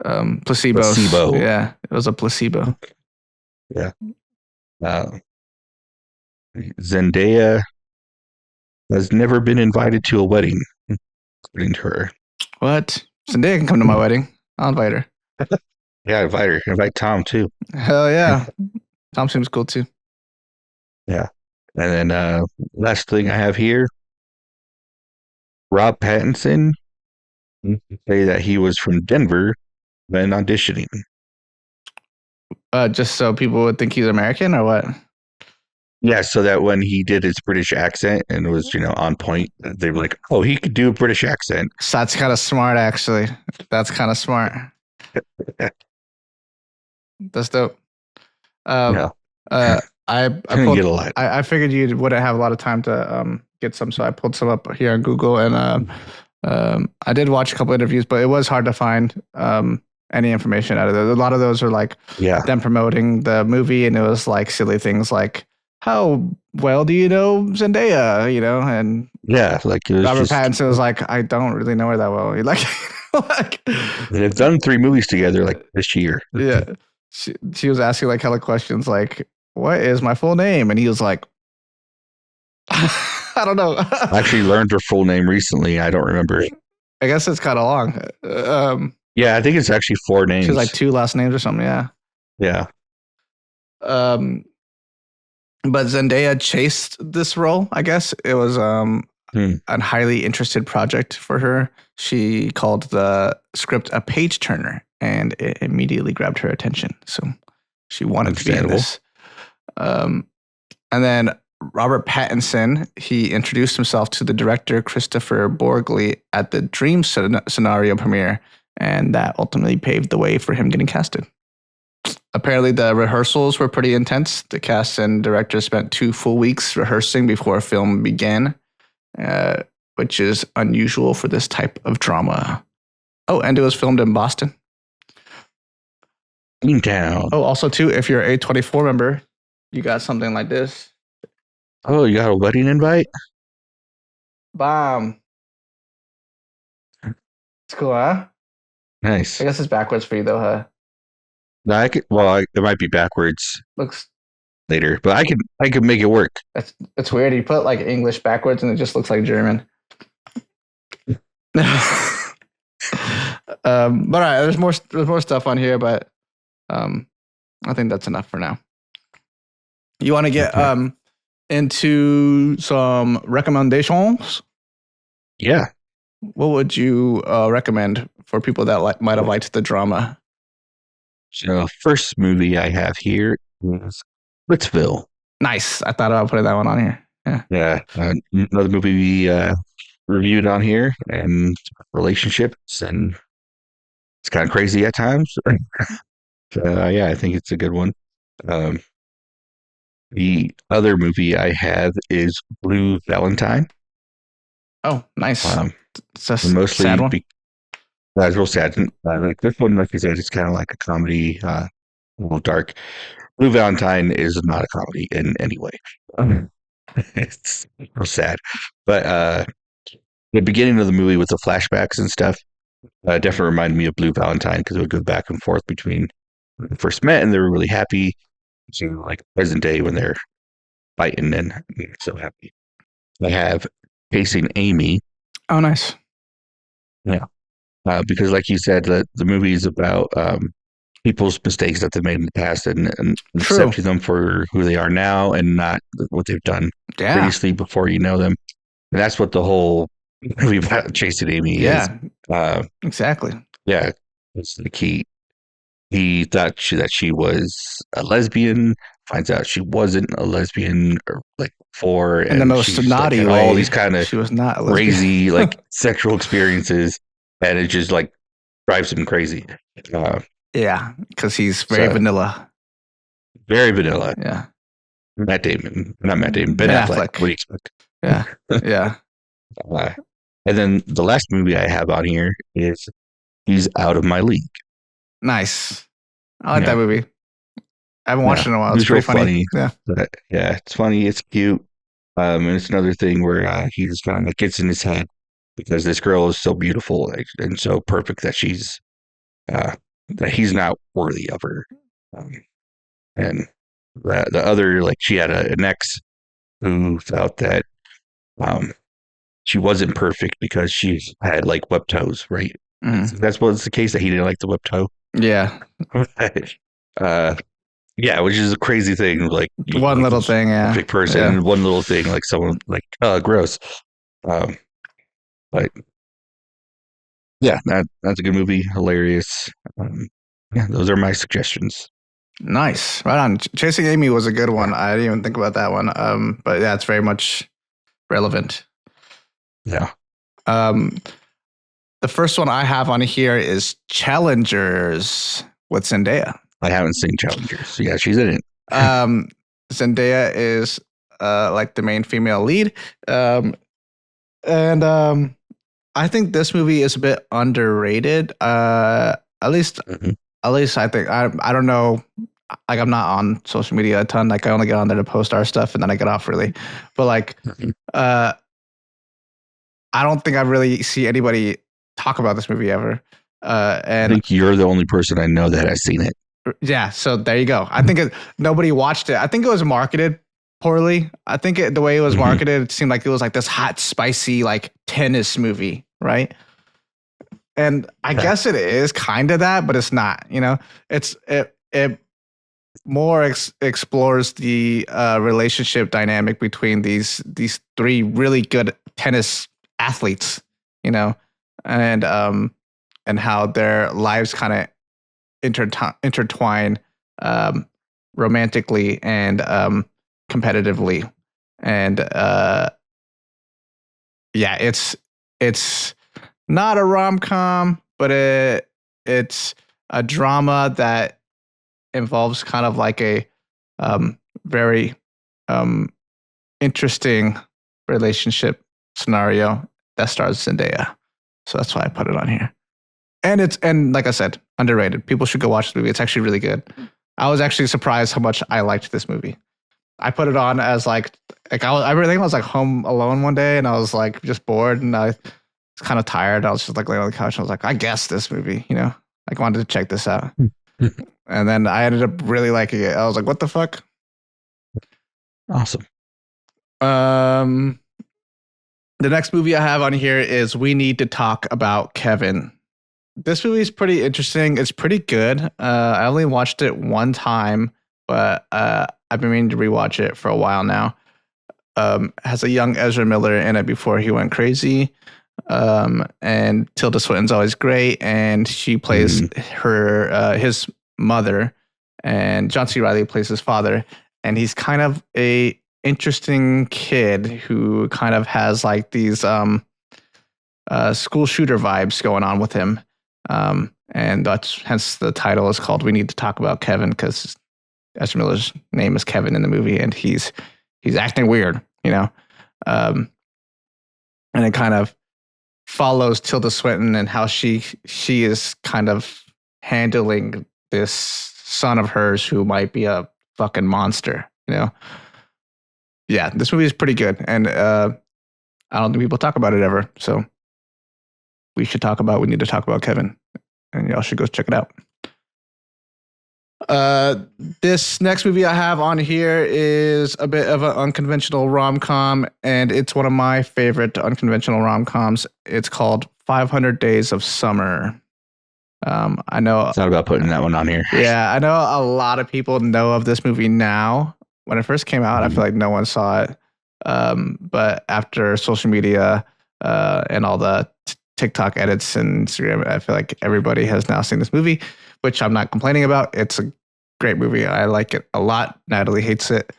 Placebos. Placebo. Yeah, it was a placebo. Yeah. Zendaya has never been invited to a wedding, according to her. What? Zendaya can come to my wedding. I'll invite her. Yeah, invite her. Invite Tom too. Hell yeah. Tom seems cool too. Yeah. And then last thing I have here, Rob Pattinson say that he was from Denver when auditioning. Just so people would think he's American or what? Yeah, so that when he did his British accent and was, on point, they were like, "Oh, he could do a British accent." So that's kind of smart, actually. That's kind of smart. That's dope. Yeah, I couldn't get a lot. I figured you wouldn't have a lot of time to get some, so I pulled some up here on Google, and I did watch a couple interviews, but it was hard to find any information out of those. A lot of those are like them promoting the movie, and it was like silly things like, "How well do you know Zendaya?" And like it was Robert Pattinson was like, "I don't really know her that well." He like they've done 3 movies together like this year. Yeah. She was asking like hella questions like, "What is my full name?" And he was like, I don't know. I actually learned her full name recently. I don't remember. I guess it's kind of long. Yeah, I think it's actually 4 names. She has like 2 last names or something. Yeah. Yeah. But Zendaya chased this role. I guess it was a highly interested project for her. She called the script a page turner, and it immediately grabbed her attention. So she wanted to be in this. And then Robert Pattinson, he introduced himself to the director Kristoffer Borgli at the Dream scenario premiere, and that ultimately paved the way for him getting casted. Apparently, the rehearsals were pretty intense. The cast and director spent 2 full weeks rehearsing before film began, which is unusual for this type of drama. Oh, and it was filmed in Boston. In town. Oh, also, too, if you're a A24 member, you got something like this. Oh, you got a wedding invite? Bomb. It's cool, huh? Nice. I guess it's backwards for you, though, huh? No, it might be backwards Looks later, but I could make it work. it's weird. You put like English backwards, and it just looks like German. But all right, there's more stuff on here, but I think that's enough for now. You want to get into some recommendations? Yeah. What would you recommend for people that might have liked the drama? So first movie I have here is Splitsville. Nice. I thought about putting that one on here. Yeah. Another movie we reviewed on here, and relationships, and it's kind of crazy at times. Yeah, I think it's a good one. The other movie I have is Blue Valentine. Oh, nice. It's a mostly sad one. That's real sad. Like this one, like you said, it's kind of like a comedy, a little dark. Blue Valentine is not a comedy in any way. It's real sad. But the beginning of the movie with the flashbacks and stuff definitely reminded me of Blue Valentine, because it would go back and forth between when they first met and they were really happy, to like present day when they're fighting and so happy. I have Chasing Amy. Oh, nice. Yeah. Because like you said, the movie is about people's mistakes that they've made in the past, and accepting them for who they are now and not what they've done previously before you know them. And that's what the whole movie about Chasing Amy is. Exactly. Yeah. It's the key. He thought that she was a lesbian, finds out she wasn't a lesbian, or like before, in the most naughty way. All these kind of she was not a crazy like sexual experiences, and it just like drives him crazy. Yeah, because he's very vanilla. Very vanilla. Yeah. Not Matt Damon, Ben Affleck. What do you expect? Yeah. Yeah. And then the last movie I have on here is He's Out of My League. Nice. I like that movie. I haven't watched it in a while. It's pretty funny. Yeah. But, yeah, it's funny. It's cute. And it's another thing where he just kind of gets in his head, because this girl is so beautiful and so perfect that she's that he's not worthy of her. And the other, like, she had an ex who felt that she wasn't perfect because she had like webbed toes, right? Mm-hmm. That's what's the case, that he didn't like the webbed toe. Yeah. Yeah, which is a crazy thing. Like One little thing, yeah. perfect person, Yeah. and one little thing, like someone like gross. Um, but yeah, that's a good movie, hilarious. Yeah, those are my suggestions. Nice. Right on. Chasing Amy was a good one. I didn't even think about that one. But yeah, it's very much relevant. Yeah, The first one I have on here is Challengers with Zendaya. I haven't seen Challengers. Yeah, she's in it. Zendaya is like the main female lead. And I think this movie is a bit underrated. At least I think I don't know. Like I'm not on social media a ton. Like I only get on there to post our stuff and then I get off really. But like I don't think I really see anybody talk about this movie ever. I And think you're the only person I know that has seen it. yeah, so there you go. I think nobody watched it. I think it was marketed poorly. I think the way it was marketed, it seemed like it was like this hot, spicy, like tennis movie, right? And I guess it is kind of that, but it's not. You know, it more explores the relationship dynamic between these three really good tennis athletes. You know, and how their lives kind of intertwine romantically and competitively, and yeah, it's not a rom-com, but it's a drama that involves kind of like a very interesting relationship scenario that stars Zendaya. So that's why I put it on here. And like I said, underrated. People should go watch the movie. It's actually really good. I was actually surprised how much I liked this movie. I put it on as I think I was like home alone one day and I was like just bored and I was kind of tired. I was just like laying on the couch and I was like, I guess this movie, you know, like wanted to check this out. And then I ended up really liking it. I was like, what the fuck? Awesome. The next movie I have on here is We Need to Talk About Kevin. This movie is pretty interesting. It's pretty good. I only watched it one time, but I've been meaning to rewatch it for a while now. Has a young Ezra Miller in it before he went crazy. And Tilda Swinton's always great, and she plays his mother, and John C. Reilly plays his father, and he's kind of a interesting kid who kind of has like these school shooter vibes going on with him. And that's hence the title is called We Need to Talk About Kevin, because Ezra Miller's name is Kevin in the movie, and he's acting weird, you know. And it kind of follows Tilda Swinton and how she is kind of handling this son of hers who might be a fucking monster, you know. Yeah, this movie is pretty good, and I don't think people talk about it ever, so we need to talk about Kevin, and y'all should go check it out. This next movie I have on here is a bit of an unconventional rom-com, and it's one of my favorite unconventional rom-coms. It's called 500 Days of Summer. I know It's not about putting that one on here. Yeah, I know a lot of people know of this movie now. When it first came out, I feel like no one saw it. But after social media and all the TikTok edits and Instagram, I feel like everybody has now seen this movie, which I'm not complaining about. It's a great movie. I like it a lot. Natalie hates it.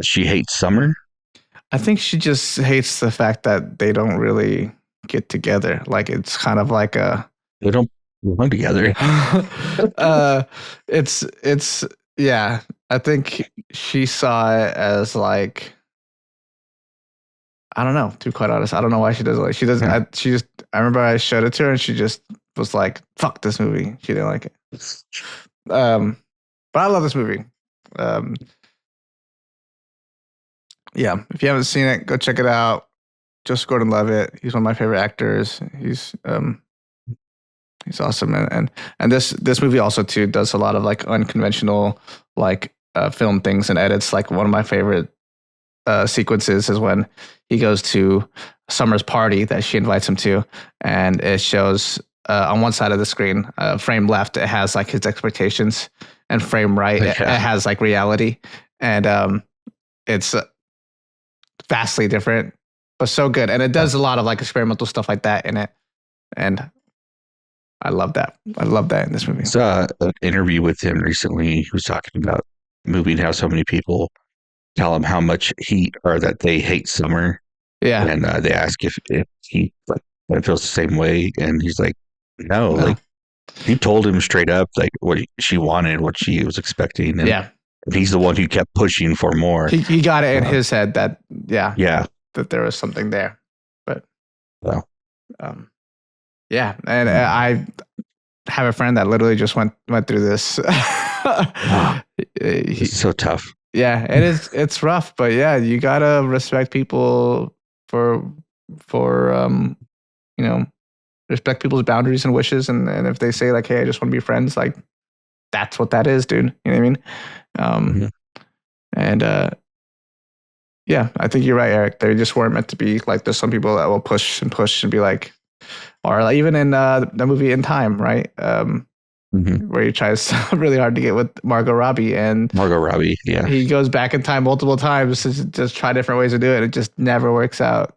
She hates summer? I think she just hates the fact that they don't really get together. Like it's kind of like a They don't belong together. it's yeah. I think she saw it as like, I don't know, to be quite honest. I don't know why she doesn't like. She doesn't. I remember I showed it to her and she just was like, "Fuck this movie." She didn't like it. But I love this movie. Yeah, if you haven't seen it, go check it out. Joseph Gordon-Levitt. He's one of my favorite actors. He's awesome, and this movie also too does a lot of like unconventional like film things and edits. Like one of my favorite sequences is when he goes to Summer's party that she invites him to, and it shows on one side of the screen, frame left, it has like his expectations, and frame right. It Yeah. has like reality, and it's vastly different, but so good. And it does a lot of like experimental stuff like that in it, and I love that. I love that in this movie. Saw an interview with him recently. He was talking about the movie and how so many people tell him how much that they hate summer, Yeah, and they ask if he feels the same way, and he's like, no, No. like he told him straight up like what she wanted, what she was expecting, and yeah. he's the one who kept pushing for more. He got it in his head that Yeah, that there was something there, but Wow. yeah, and I have a friend that literally just went through this. it's so tough. Yeah, it is. It's rough, but yeah, you gotta respect people for respect people's boundaries and wishes, and if they say like, hey, I just want to be friends, like that's what that is, dude. You know what I mean? And yeah, I think you're right, Eric. They just weren't meant to be like. There's some people that will push and push and be like, or like even in the movie In Time, right? Where he tries really hard to get with Margot Robbie, and Margot Robbie, yeah. he goes back in time multiple times to just try different ways to do it. It just never works out.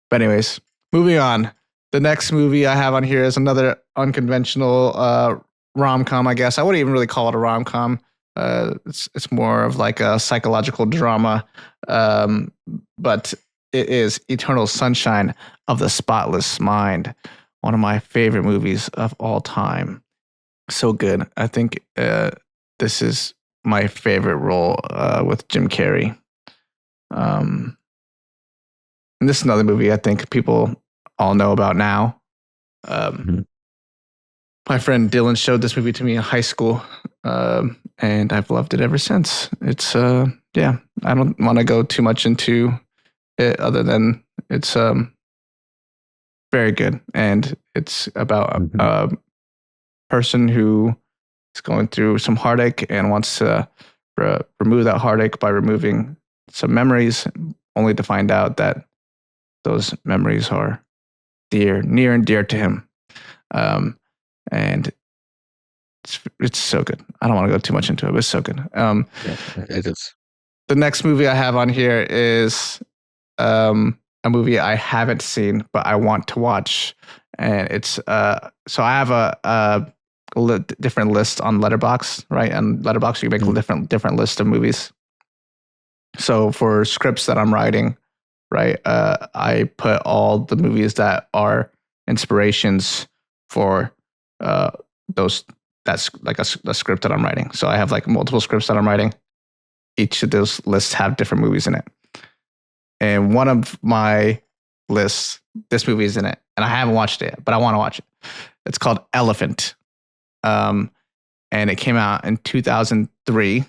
But anyways, moving on. The next movie I have on here is another unconventional rom-com, I guess. I wouldn't even really call it a rom-com. It's more of like a psychological drama. But it is Eternal Sunshine of the Spotless Mind. One of my favorite movies of all time. So good. I think this is my favorite role with Jim Carrey. And this is another movie I think people all know about now. My friend Dylan showed this movie to me in high school, and I've loved it ever since. It's I don't want to go too much into it other than it's very good, and it's about a person who is going through some heartache and wants to remove that heartache by removing some memories, only to find out that those memories are near and dear to him. And it's so good. I don't want to go too much into it, but it's so good. It is. The next movie I have on here is a movie I haven't seen, but I want to watch. And it's so I have a different list on Letterboxd, right? And Letterboxd, you make a different list of movies. So for scripts that I'm writing, right, I put all the movies that are inspirations for that's like a script that I'm writing. So I have like multiple scripts that I'm writing. Each of those lists have different movies in it. And one of my lists, this movie is in it. And I haven't watched it, but I want to watch it. It's called Elephant. And it came out in 2003.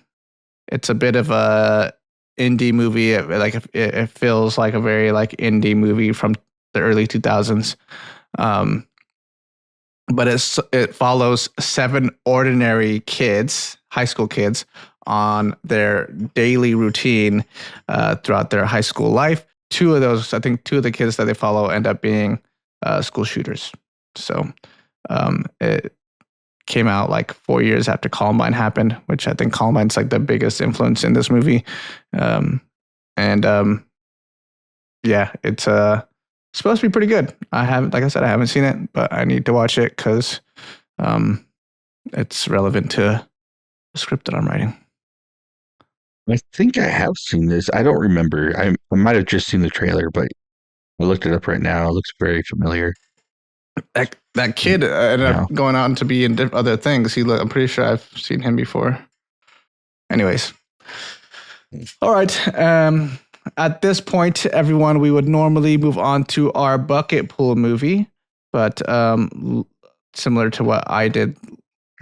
It's a bit of a indie movie. It feels like a very like indie movie from the early 2000s. But it follows 7 ordinary kids, high school kids, on their daily routine throughout their high school life. Two of the kids that they follow end up being school shooters. So it came out like 4 years after Columbine happened, which I think Columbine's like the biggest influence in this movie. It's supposed to be pretty good. I haven't seen it, but I need to watch it because it's relevant to the script that I'm writing. I think I have seen this. I don't remember. I might have just seen the trailer, but I looked it up right now. It looks very familiar. That kid ended up going on to be in other things. I'm pretty sure I've seen him before. Anyways. All right. At this point, everyone, we would normally move on to our bucket pool movie, but similar to what I did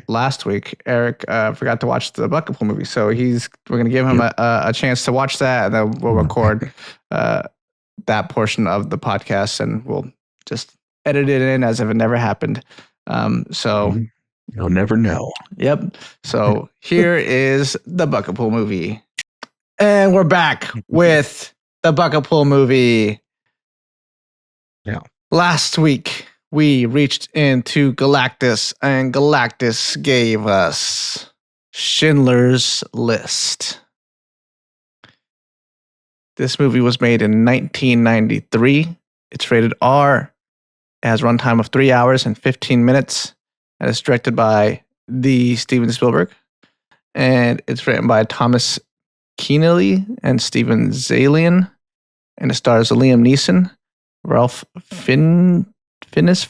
last week, Eric forgot to watch the bucket pool movie, so we're going to give him a chance to watch that, and then we'll record that portion of the podcast, and we'll just edit it in as if it never happened. So you'll never know. Yep. So here is the bucket pool movie. And we're back with the bucket pool movie. Yeah. Last week, we reached into Galactus, and Galactus gave us Schindler's List. This movie was made in 1993. It's rated R. It has runtime of 3 hours and 15 minutes, and it's directed by the Steven Spielberg. And it's written by Thomas Keneally and Steven Zaillian, and it stars Liam Neeson, Ralph Fiennes. Rafe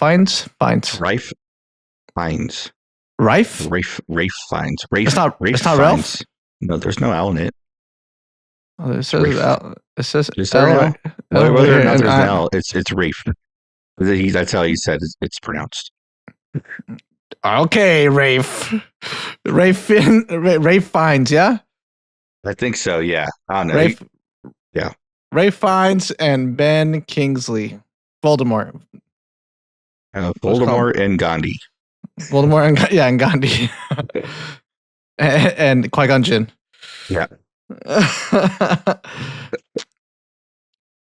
Fiennes. Rafe Fiennes. It's not Fiennes. Ralph? No, there's no L in it. Oh, it says L. It says Is there L. an L? Whether or not there's an L, it's Rafe. That's how he said it's pronounced. Okay, Rafe Fiennes, yeah? I think so, yeah. I don't know. Rafe, yeah. Rafe Fiennes and Ben Kingsley. Voldemort. Voldemort and Gandhi. Voldemort and Gandhi. and Qui-Gon Jinn. Yeah.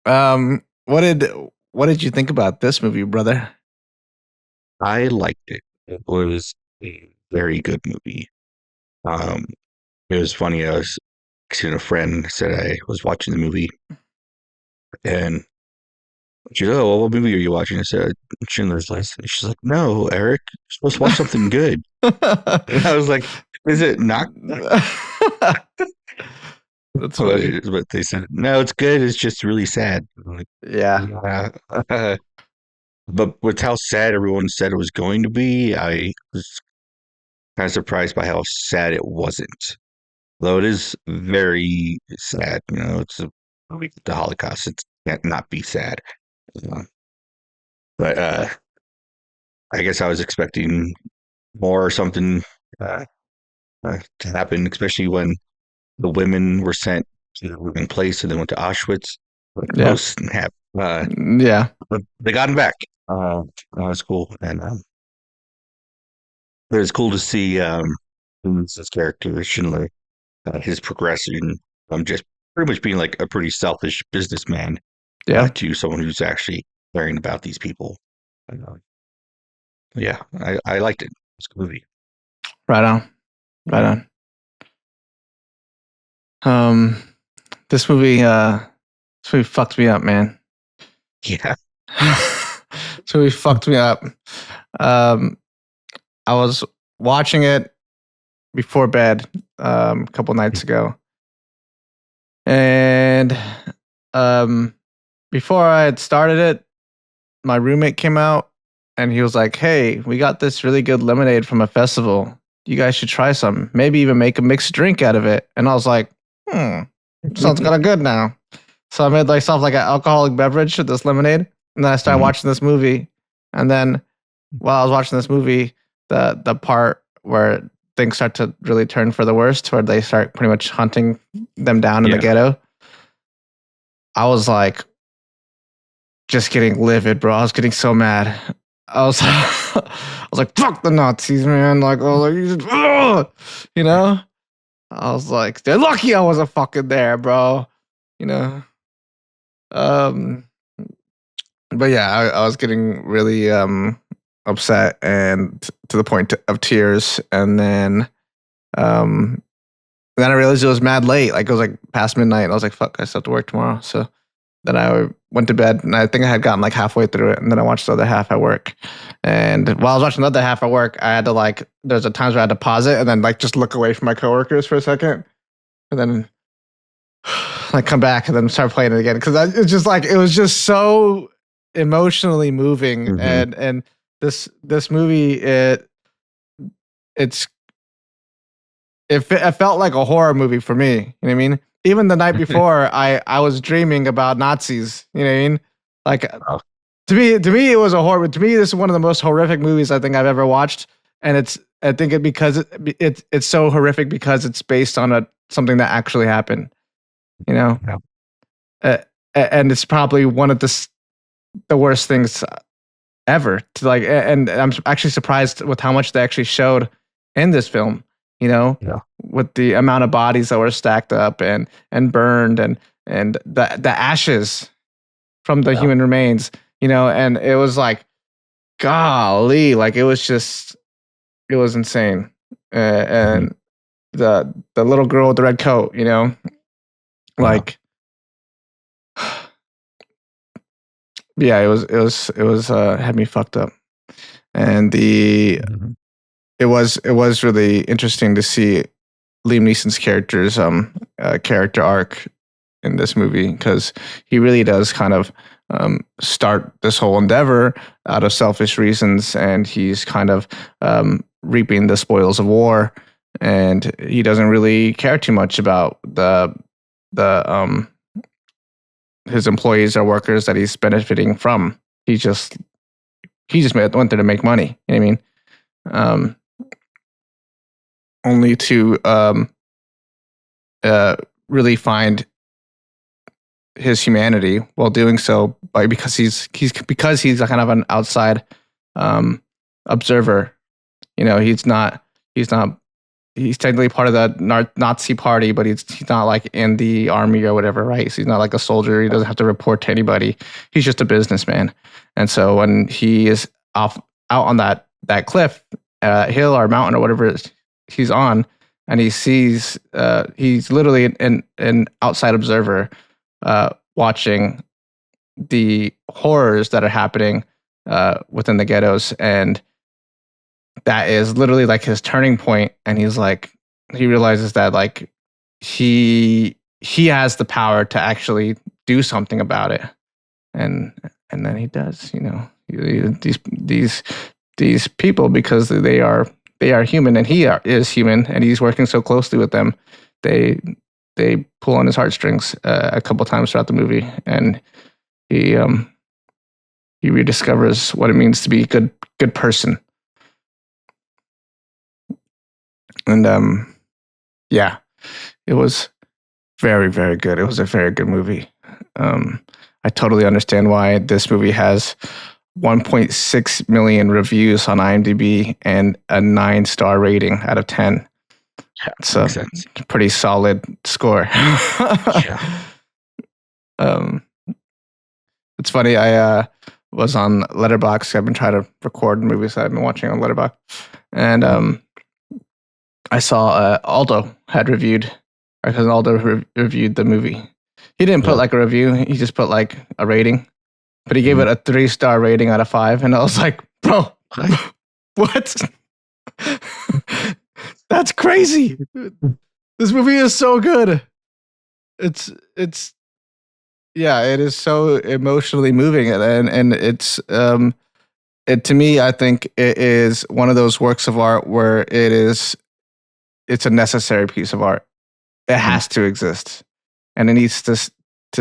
What did you think about this movie, brother? I liked it. It was a very good movie. It was funny. I was seeing a friend said I was watching the movie, and she said, "Oh, well, what movie are you watching?" I said, "Schindler's List." And she's like, "No, Eric, you're supposed to watch something good." And I was like, "Is it not?" That's funny. But they said, "No, it's good. It's just really sad." I'm like, Yeah. But with how sad everyone said it was going to be, I was kind of surprised by how sad it wasn't. Though it is very sad, it's the Holocaust. It can't not be sad. But I guess I was expecting more or something to happen, especially when the women were sent to the living place and then went to Auschwitz. Yeah. Yeah. But they got him back. That was cool. And it was cool to see this character, Schindler, his progression from just pretty much being like a pretty selfish businessman to someone who's actually caring about these people. Yeah, I liked it. It's a good movie. Right on. This movie fucked me up, man. Yeah. This movie fucked me up. I was watching it before bed a couple nights ago, and before I had started it, my roommate came out and he was like, "Hey, we got this really good lemonade from a festival. You guys should try some. Maybe even make a mixed drink out of it." And I was like, sounds kind of good now. So I made myself like an alcoholic beverage with this lemonade, and then I started watching this movie. And then while I was watching this movie, the part where things start to really turn for the worst, where they start pretty much hunting them down in the ghetto, I was like just getting livid, bro. I was getting so mad. I was like, fuck the Nazis, man. Like, oh, like, you know? I was like, they're lucky I wasn't fucking there, bro. But yeah, I was getting really upset and to the point of tears. And then I realized it was mad late. Like, it was like past midnight. I was like, fuck, I still have to work tomorrow. So then I went to bed, and I think I had gotten like halfway through it, and then I watched the other half at work. And while I was watching the other half at work, I had to there's a times where I had to pause it and then just look away from my coworkers for a second, and then come back and then start playing it again, because it was just so emotionally moving. And this movie it felt like a horror movie for me. You know what I mean? Even the night before, I was dreaming about Nazis. You know what I mean? Like, to me, it was a horror. To me, this is one of the most horrific movies I think I've ever watched, and it's so horrific because it's based on something that actually happened. And it's probably one of the worst things ever. And I'm actually surprised with how much they actually showed in this film. With the amount of bodies that were stacked up and burned and the ashes from the human remains, and it was like, golly, like it was insane. And the little girl with the red coat, you know, like, yeah, it was had me fucked up. And it was really interesting to see Liam Neeson's character arc in this movie, because he really does kind of start this whole endeavor out of selfish reasons, and he's kind of reaping the spoils of war, and he doesn't really care too much about the his employees or workers that he's benefiting from. He just went there to make money. You know what I mean? Only to really find his humanity while doing so, because he's kind of an outside observer. You know, he's technically part of the Nazi party, but he's not like in the army or whatever, right? So he's not like a soldier. He doesn't have to report to anybody. He's just a businessman. And so when he is out on that cliff, hill or mountain or whatever he's on, and he sees, he's literally an outside observer, watching the horrors that are happening within the ghettos, and that is literally like his turning point. And he's like, he realizes that like he has the power to actually do something about it, and then he does. You know, these people, because they are human, and he is human, and he's working so closely with them, they pull on his heartstrings a couple times throughout the movie, and he rediscovers what it means to be a good person. And yeah, it was very, very good. It was a very good movie. I totally understand why this movie has 1.6 million reviews on IMDb and a 9-star rating out of 10. It's a pretty solid score. It's funny. I was on Letterboxd. I've been trying to record movies that I've been watching on Letterboxd, and I saw Aldo had reviewed. Our cousin Aldo reviewed the movie. He didn't put like a review. He just put like a rating, but he gave it a 3-star rating out of 5. And I was like, bro, what? That's crazy. This movie is so good. It's yeah, it is so emotionally moving, and it's to me, I think it is one of those works of art where it's a necessary piece of art. It has to exist, and it needs to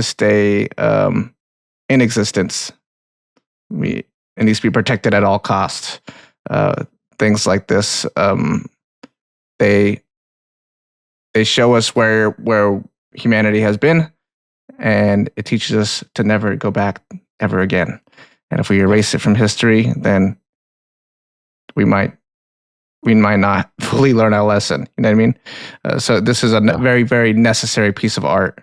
stay in existence. It needs to be protected at all costs. Things like this, they show us where humanity has been, and it teaches us to never go back ever again. And if we erase it from history, then we might not fully learn our lesson. You know what I mean? So this is a very, very necessary piece of art.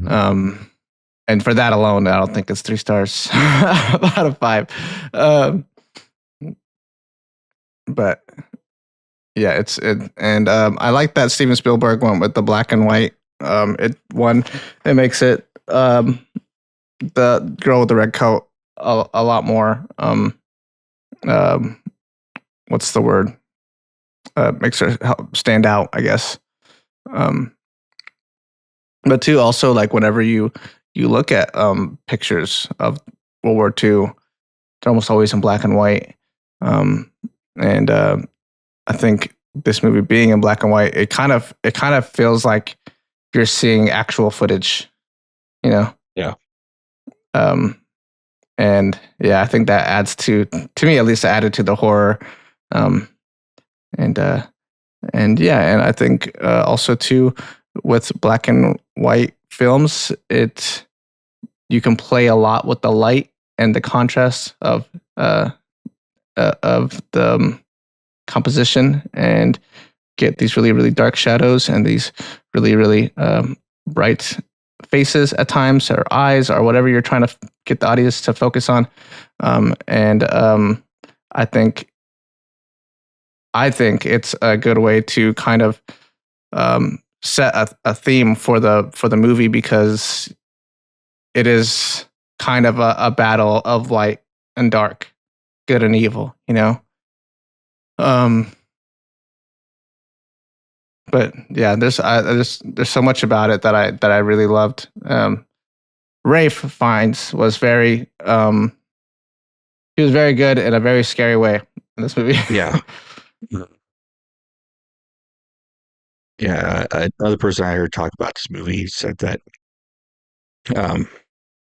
And for that alone, I don't think it's 3 stars out of 5. But yeah, and I like that Steven Spielberg went with the black and white. It makes it the girl with the red coat a lot more what's the word? Makes her stand out, I guess. But too, also, like whenever you look at pictures of World War II, they're almost always in black and white. And I think this movie being in black and white, it kind of feels like you're seeing actual footage, you know? Yeah. And yeah, I think that adds to me, at least, added to the horror. And yeah, and I think also too, with black and white films, you can play a lot with the light and the contrast of the composition, and get these really, really dark shadows and these really, really bright faces at times, or eyes, or whatever you're trying to get the audience to focus on. I think it's a good way to kind of set a theme for the movie, because it is kind of a battle of light and dark, good and evil, you know. But yeah, there's so much about it that I really loved. Rafe Fiennes was he was very good in a very scary way in this movie. Yeah. Yeah. Another person I heard talk about this movie said that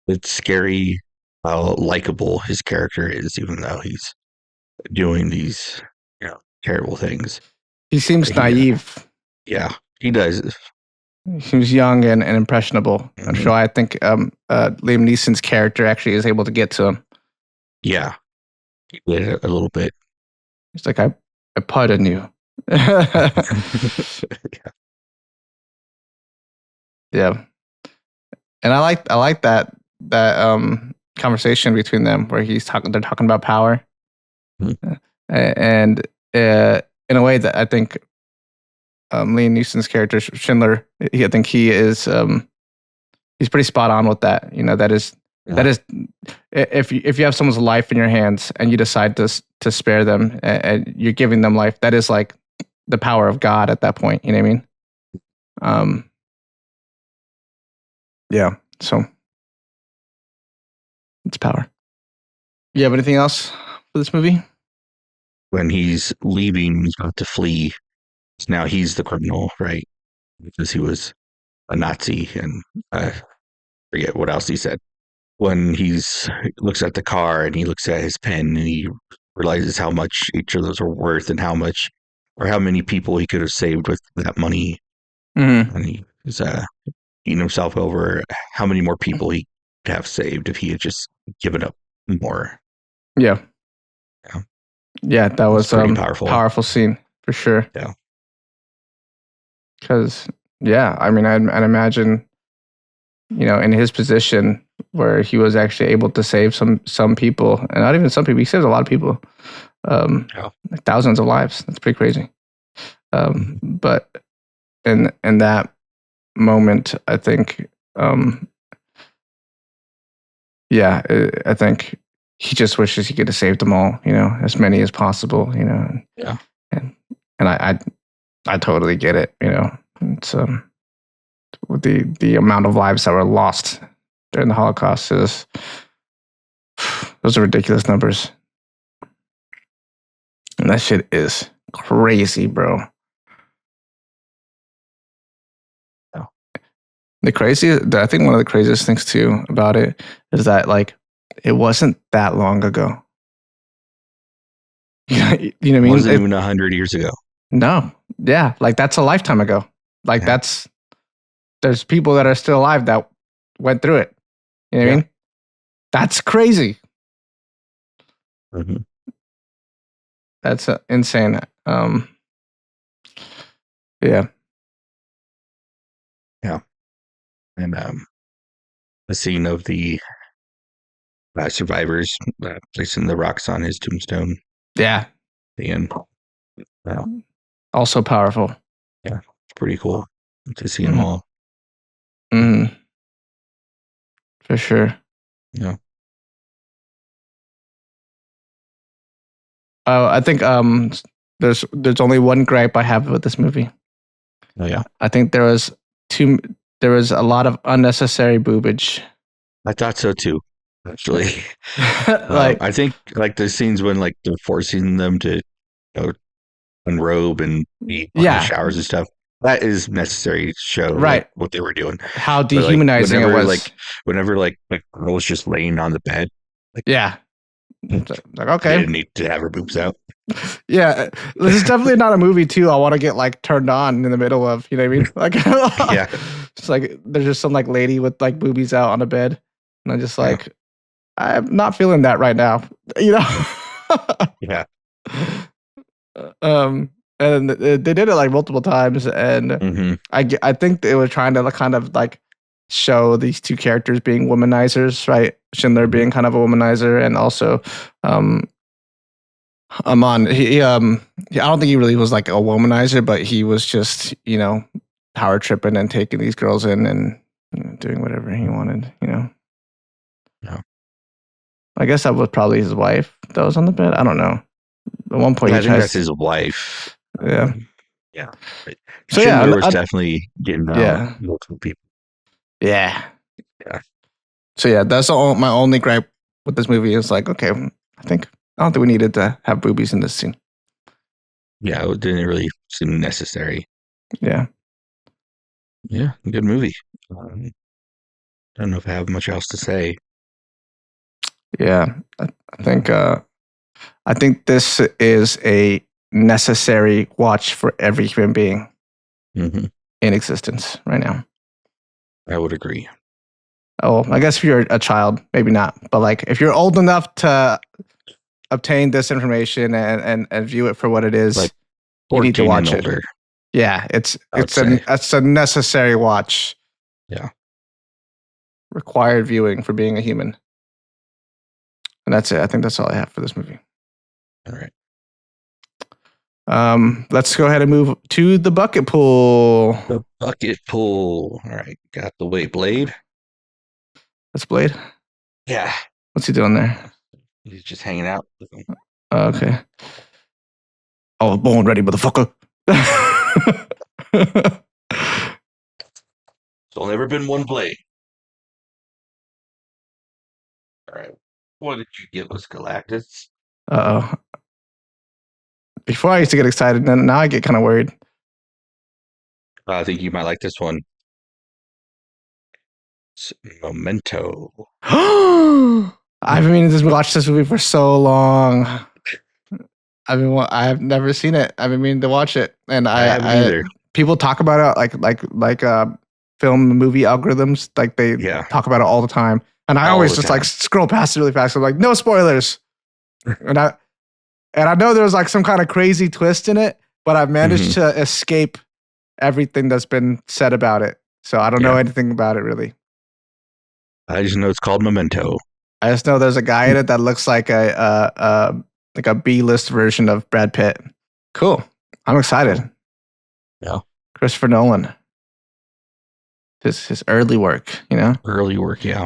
it's scary how likable his character is, even though he's doing these, terrible things. He seems naive. Yeah, he does. He seems young and impressionable. I'm sure. I think Liam Neeson's character actually is able to get to him. Yeah, he did a little bit. He's like, I pardon you. Yeah. And I like that conversation between them where they're talking about power. And in a way that I think Liam Neeson's character Schindler, I think he is he's pretty spot on with that. You know, that is if you have someone's life in your hands and you decide to spare them and you're giving them life, that is like the power of God at that point. You know what I mean? Yeah. So it's power. You have anything else for this movie? When he's leaving, he's about to flee. Now he's the criminal, right? Because he was a Nazi, and I forget what else he said. When he looks at the car and he looks at his pen and he realizes how much each of those are worth and how many people he could have saved with that money. Mm-hmm. And he was eating himself over how many more people he could have saved if he had just given up more. Yeah. Yeah, that was pretty powerful scene for sure. Yeah. Because, yeah, I mean, I'd imagine, you know, in his position where he was actually able to save some people, and not even some people, he saves a lot of people, like thousands of lives. That's pretty crazy. But in that moment, I think, I think he just wishes he could have saved them all, you know, as many as possible, you know. Yeah. And I totally get it, you know. It's with the amount of lives that were lost during the Holocaust those are ridiculous numbers. And that shit is crazy, bro. Yeah. I think one of the craziest things too about it is that, like, it wasn't that long ago. You know what I mean? It wasn't even 100 years ago. No. Yeah. Like, that's a lifetime ago. Like, there's people that are still alive that went through it. You know what I mean? That's crazy. Mm-hmm. That's insane. Yeah. Yeah. And the scene of the survivors placing the rocks on his tombstone. Yeah. The end. Yeah. Also powerful. Yeah. It's pretty cool to see them all. Mm. For sure. Yeah. I think there's only one gripe I have with this movie. Oh yeah. I think there was a lot of unnecessary boobage. I thought so too, actually. Like, I think like the scenes when like they're forcing them to unrobe and be in the showers and stuff. That is necessary to show what they were doing. How dehumanizing it was. Whenever the girl was just laying on the bed. Like, okay. They didn't need to have her boobs out. Yeah. This is definitely not a movie too I want to get like turned on in the middle of, you know what I mean? Like, yeah. It's like there's just some like lady with like boobies out on a bed. And I'm just like, I'm not feeling that right now. You know? Yeah. And they did it like multiple times, and I think they were trying to kind of like show these two characters being womanizers, right? Schindler being kind of a womanizer, and also Amon. I don't think he really was like a womanizer, but he was just power tripping and taking these girls in and doing whatever he wanted. Yeah. I guess that was probably his wife that was on the bed. I don't know. At one point, I he think tries that's his wife. Yeah. Yeah. But So Schindler was I- definitely getting out Yeah. multiple people. Yeah. Yeah. So yeah, that's my only gripe with this movie is like, okay, I don't think we needed to have boobies in this scene. Yeah, it didn't really seem necessary. Yeah. Yeah, good movie. I don't know if I have much else to say. Yeah. I think this is a necessary watch for every human being Hmm. in existence right now. I would agree. Oh, I guess if you're a child, maybe not. But like if you're old enough to obtain this information and view it for what it is, Like you need to 14 watch and it. older. Yeah, it's I would say. it's a necessary watch. Yeah. Required viewing for being a human. And that's it. I think that's all I have for this movie. All right. Let's go ahead and move to the bucket pool. The bucket pool. All right. Got the weight blade. That's Blade. Yeah. What's he doing there? He's just hanging out. Okay. Oh, born ready, motherfucker. There's only ever been one blade. All right. What did you give us, Galactus? Uh-oh. Before I used to get excited, and now I get kind of worried. I think you might like this one. It's Memento. I've been meaning to watch this movie for so long. I've never seen it. I've been meaning to watch it, and I haven't either. People talk about it like film movie algorithms. Like they talk about it all the time, and I always just like scroll past it really fast. I'm like, no spoilers, and I know there's like some kind of crazy twist in it, but I've managed to escape everything that's been said about it. So I don't know anything about it really. I just know it's called Memento. I just know there's a guy in it that looks like a B-list version of Brad Pitt. Cool. I'm excited. Yeah. Christopher Nolan. His early work, Early work, yeah.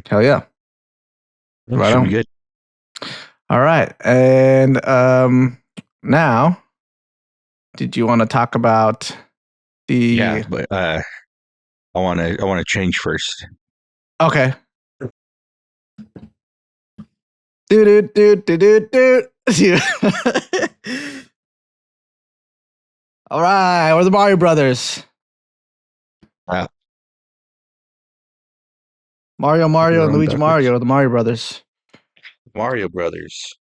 Hell yeah. That should be good. All right. And now, did you want to talk about the... Yeah, but I want to change first. Okay. Do. All right, we're the Mario Brothers. Mario, and Luigi Mario, the Mario Brothers. Mario Brothers.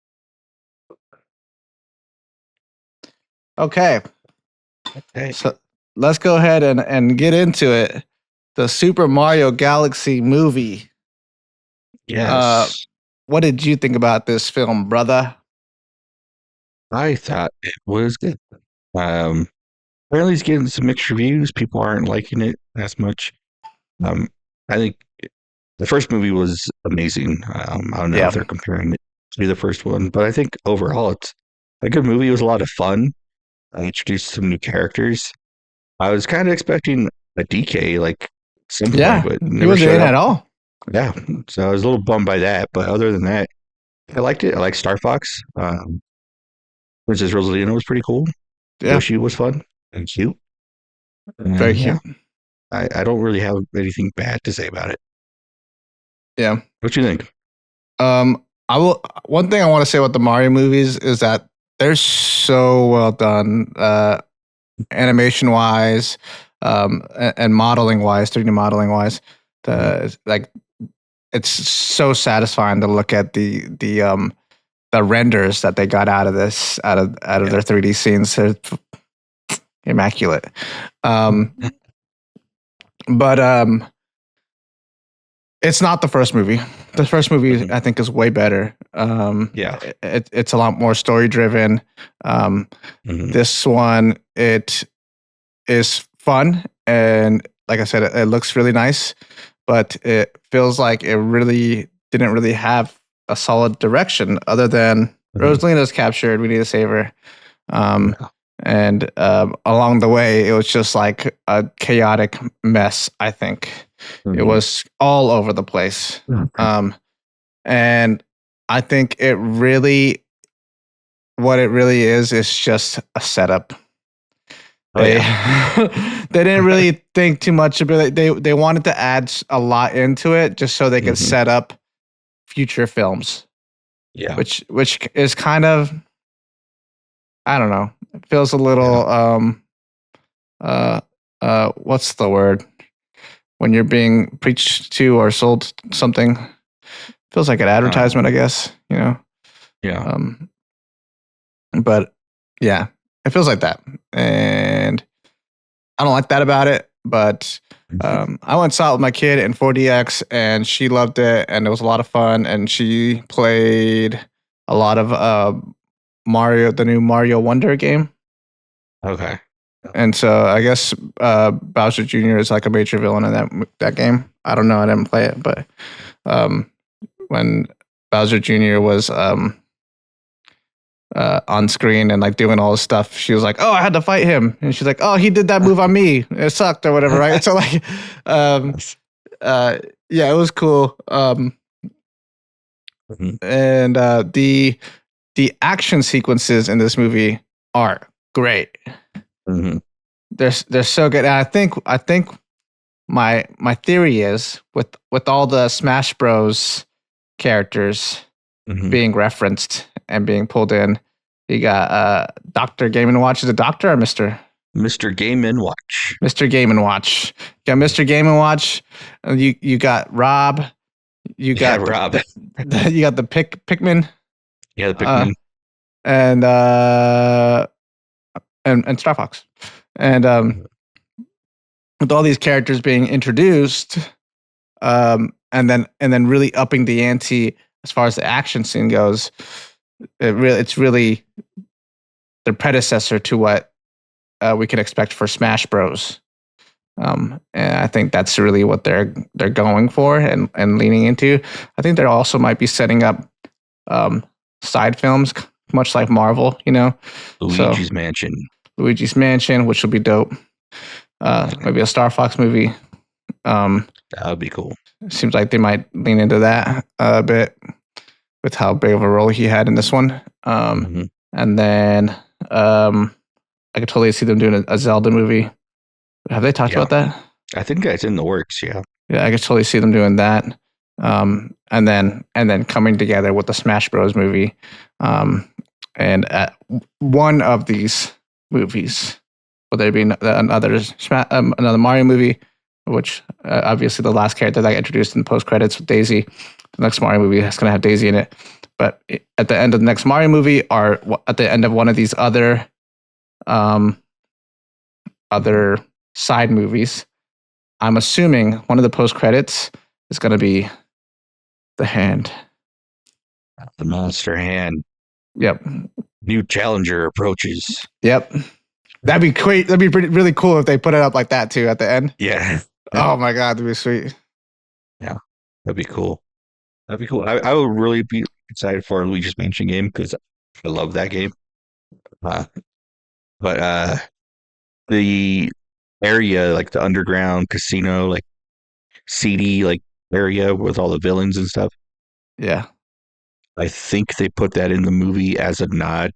Okay. Okay. So let's go ahead and get into it. The Super Mario Galaxy movie. Yes. What did you think about this film, brother? I thought it was good. Apparently it's getting some mixed reviews. People aren't liking it as much. I think the first movie was amazing. I don't know if they're comparing it to the first one, but I think overall it's a good movie. It was a lot of fun. I introduced some new characters. I was kind of expecting a DK like some point, but he wasn't in at all. Yeah, so I was a little bummed by that, but other than that, I liked it. I like Star Fox. Princess Rosalina was pretty cool. Yeah. Yoshi was fun and cute. Very cute. I don't really have anything bad to say about it. Yeah. What you think? One thing I want to say about the Mario movies is that they're so well done, animation wise, and modeling wise, 3D modeling wise. It's so satisfying to look at the renders that they got out of their 3D scenes. They're immaculate. But it's not the first movie. The first movie, I think, is way better. It's a lot more story driven. This one, it is fun and like I said, it looks really nice, but it feels like it really didn't really have a solid direction other than Rosalina's captured. We need to save her. And along the way, it was just like a chaotic mess. I think it was all over the place. And I think what it really is just a setup. They didn't really think too much about it. They wanted to add a lot into it just so they could set up future films. Yeah, which is kind of, I don't know. It feels a little what's the word when you're being preached to or sold something? Feels like an advertisement, I guess. Yeah. But yeah, it feels like that, and I don't like that about it. But I went and saw it with my kid in 4DX, and she loved it, and it was a lot of fun. And she played a lot of Mario, the new Mario Wonder game. Okay. And so I guess Bowser Jr. is like a major villain in that game. I don't know. I didn't play it, but when Bowser Jr. was on screen and like doing all this stuff, she was like, "Oh, I had to fight him," and she's like, "Oh, he did that move on me. It sucked or whatever." Right? So like, yeah, it was cool. And the action sequences in this movie are great. They're so good. And I think my theory is with all the Smash Bros characters being referenced and being pulled in, you got Dr. Game & Watch. Is it Doctor or Mr.? Mr. Game & Watch. Mr. Game & Watch. You got Mr. Game & Watch. You got Rob. You got Rob. You got the Pikmin. Yeah, the Pikmin. And Star Fox. And with all these characters being introduced, and then really upping the ante as far as the action scene goes, it's really the predecessor to what we can expect for Smash Bros. And I think that's really what they're going for and leaning into. I think they also might be setting up side films, much like Marvel, Luigi's Mansion. Luigi's Mansion, which will be dope. Maybe a Star Fox movie. That would be cool. Seems like they might lean into that a bit with how big of a role he had in this one. And then I could totally see them doing a Zelda movie. Have they talked about that? I think that's in the works. Yeah. Yeah, I could totally see them doing that. And then coming together with the Smash Bros movie. And at one of these movies, will there be another Mario movie, which obviously the last character that got introduced in the post credits with Daisy. The next Mario movie is going to have Daisy in it. But at the end of the next Mario movie, or at the end of one of these other side movies, I'm assuming one of the post credits is going to be the hand. The monster hand. Yep. New challenger approaches. Yep. That'd be great. That'd be really cool if they put it up like that too at the end. Yeah. Oh my God, that'd be sweet. Yeah, that'd be cool. That'd be cool. I would really be excited for a Luigi's Mansion game because I love that game. But the area, like the underground casino, like seedy like area with all the villains and stuff. Yeah. I think they put that in the movie as a nod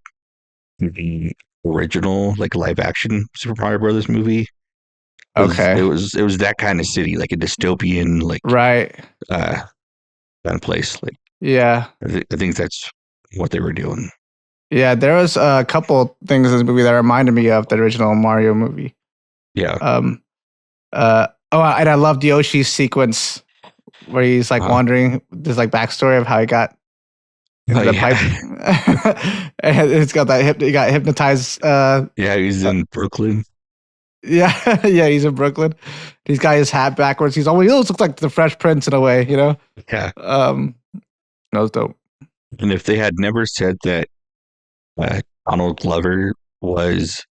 to the original, like live action Super Mario Brothers movie. Okay. It was that kind of city, like a dystopian, like right. Kind of place. Like yeah. I think that's what they were doing. Yeah, there was a couple things in this movie that reminded me of the original Mario movie. Yeah. And I loved Yoshi's sequence where he's like wandering. There's like backstory of how he got into the pipe. And it's got that he got hypnotized. Yeah, he's in Brooklyn. Yeah, yeah, he's in Brooklyn. He's got his hat backwards. He almost looks like the Fresh Prince in a way, Yeah. That was dope. And if they had never said that Donald Glover was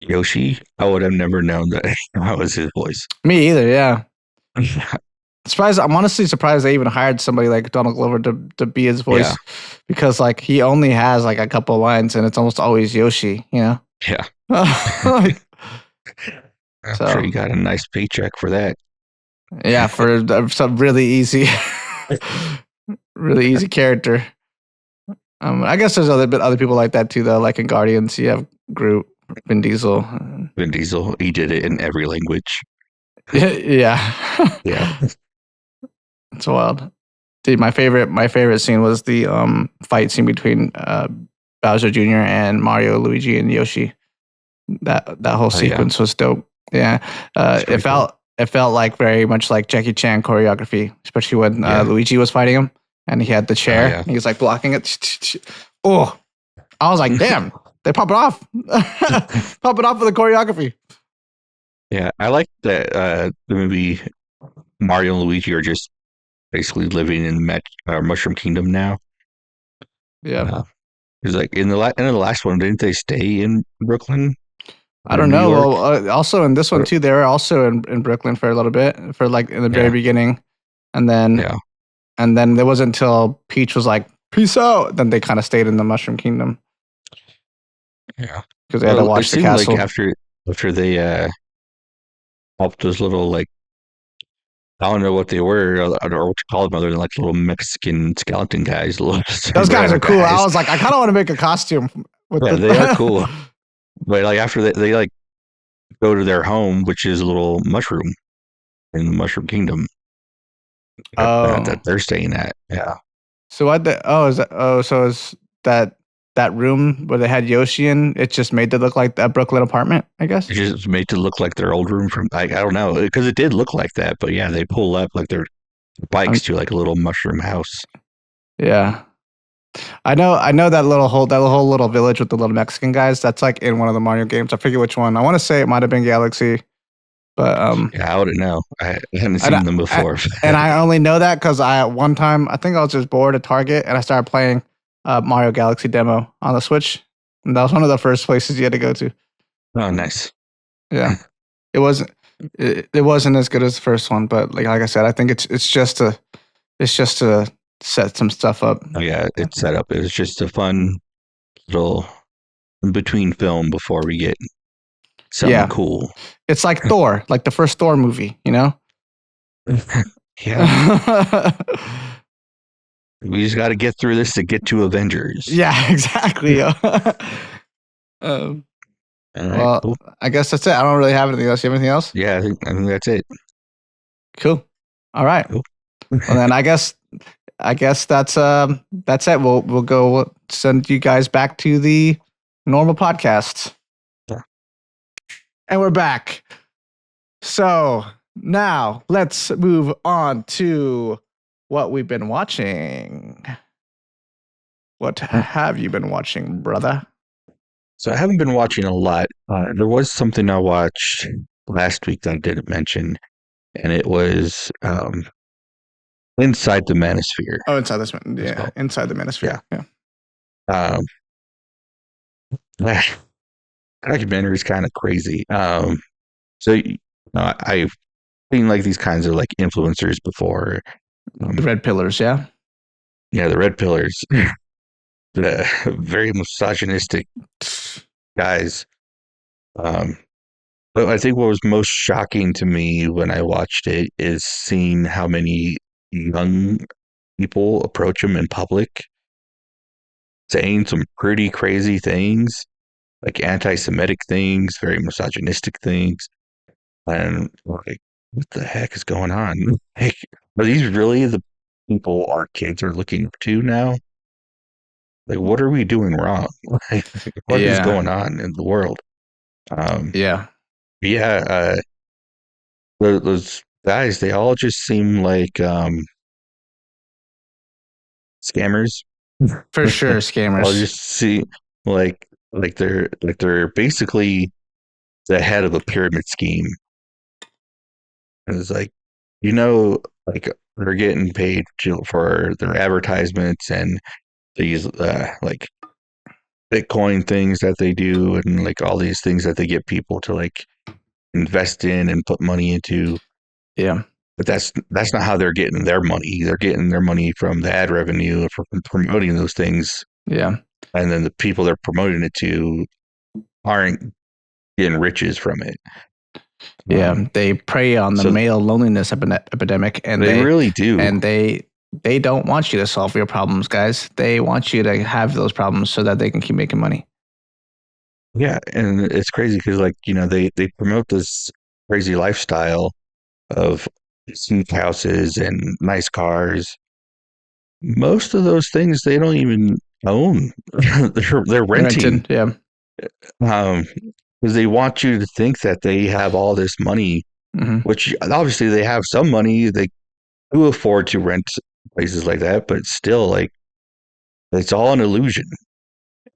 Yoshi, I would have never known that that was his voice. Me either. Yeah. Surprised. I'm honestly surprised they even hired somebody like Donald Glover to be his voice, Yeah. because like he only has like a couple lines and it's almost always Yoshi. You know. Yeah. Like, I'm So- sure you got a nice paycheck for that. yeah, for some really easy, really easy character. I guess there's other people like that too, though. Like in Guardians, you have Groot, Vin Diesel. Vin Diesel, he did it in every language. Yeah, Yeah. it's wild. Dude, my favorite scene was the fight scene between Bowser Jr. and Mario, Luigi, and Yoshi. That whole Oh, yeah. sequence was dope. Yeah, That's it pretty felt like very much like Jackie Chan choreography, especially when Yeah. Luigi was fighting him and he had the chair. yeah. And he was like blocking it. Oh, I was like, damn, they pop it off, pop it off with the choreography. Yeah, I like that the movie Mario and Luigi are just basically living in the Mushroom Kingdom now. Yeah, Because like in the end of the last one, didn't they stay in Brooklyn? I Or don't New know. York? Well, also in this one Or- too, they were also in Brooklyn for a little bit, for like in the very Yeah. beginning, and then Yeah. it wasn't until Peach was like, "Peace out," then they kind of stayed in the Mushroom Kingdom Yeah. because they had to Well, it watch the seemed castle. like after they helped those little like I don't know what they were or what to call them other than like little Mexican skeleton guys. Those guys sombrero are cool. I guys. was like, I kind of want to make a costume with Yeah, the. they are cool. But like after they like go to their home, which is a little mushroom in the Mushroom Kingdom that they're staying at. Yeah. So what? So is that room where they had Yoshi in? It just made it look like that Brooklyn apartment, I guess. It's just made to look like their old room from I don't know because it did look like that, but yeah, they pull up like their bikes to like a little mushroom house. Yeah, I know that whole little village with the little Mexican guys. That's like in one of the Mario games. I forget which one. I want to say it might have been Galaxy, but Yeah, I wouldn't know. I hadn't And seen them before. and I only know that because at one time I think I was just bored at Target and I started playing Mario Galaxy demo on the Switch, and that was one of the first places you had to go to. Oh, nice. Yeah, it wasn't as good as the first one, but like I said, I think it's just to set some stuff up. Oh yeah, it's set up. It was just a fun little in between film before we get something Yeah. cool. It's like Thor, like the first Thor movie, you know? Yeah, we just got to get through this to get to Avengers. Yeah, exactly. um, All right, well, cool. I guess that's it. I don't really have anything else. You have anything else? Yeah, I think that's it. Cool. All right. Cool. Well, then I guess that's it. We'll go send you guys back to the normal podcast. Yeah. And we're back. So now let's move on to what we've been watching. What have you been watching, brother? So I haven't been watching a lot. There was something I watched last week that I didn't mention, and it was Inside the Manosphere. Oh, inside this one. It's Yeah, called- inside the Manosphere. Yeah. That documentary is kind of crazy. I've seen like these kinds of like influencers before. The Red Pillars. Yeah. Yeah, the Red Pillars, the very misogynistic guys. But I think what was most shocking to me when I watched it is seeing how many young people approach him in public, saying some pretty crazy things, like anti-Semitic things, very misogynistic things, and like, what the heck is going on? Like, are these really the people our kids are looking up to now? Like, what are we doing wrong? Like, what is Yeah. going on in the world? Yeah. Yeah, those guys, they all just seem like scammers. For sure, I'll scammers. just see they're basically the head of a pyramid scheme. And it's like, like they're getting paid for their advertisements and these like Bitcoin things that they do, and like all these things that they get people to like invest in and put money into. Yeah. But that's not how they're getting their money. They're getting their money from the ad revenue from promoting those things, Yeah. and then the people they're promoting it to aren't getting riches from it. Yeah. They prey on the so male loneliness epidemic, and they really do. and they don't want you to solve your problems, guys. They want you to have those problems so that they can keep making money. Yeah, and it's crazy because like they promote this crazy lifestyle of huge houses and nice cars. Most of those things they don't even own. they're renting. Yeah. Because they want you to think that they have all this money, Mm-hmm. which obviously they have some money. They do afford to rent places like that, but still, like, it's all an illusion.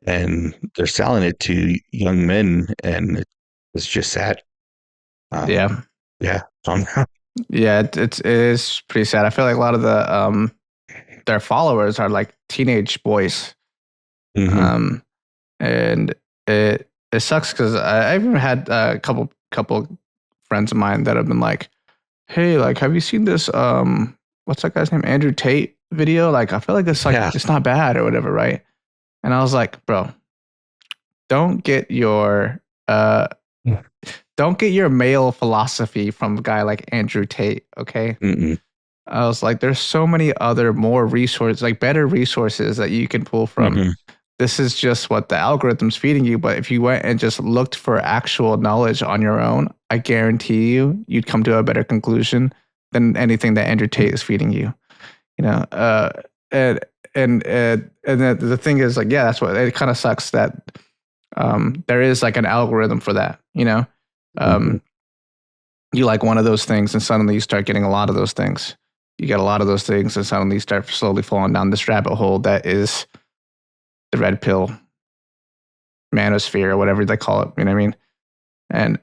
And they're selling it to young men, and it's just sad. Yeah. Yeah. Yeah, it is pretty sad. I feel like a lot of the their followers are like teenage boys. Mhm. And it sucks because I've even had a couple friends of mine that have been like, "Hey, like, have you seen this? What's that guy's name? Andrew Tate video? Like, I feel like it's like it's not bad or whatever, right?" And I was like, "Bro, don't get your male philosophy from a guy like Andrew Tate, okay?" Mm-mm. I was like, "There's so many other more resources, like better resources that you can pull from." Mm-hmm. This is just what the algorithm's feeding you. But if you went and just looked for actual knowledge on your own, I guarantee you'd come to a better conclusion than anything that Andrew Tate is feeding you. And the thing is, like, yeah, that's what it kind of sucks that there is like an algorithm for that. Mm-hmm. You like one of those things, and suddenly you start getting a lot of those things. You get a lot of those things, and suddenly you start slowly falling down this rabbit hole that is the red pill, manosphere, or whatever they call it. You know what I mean? And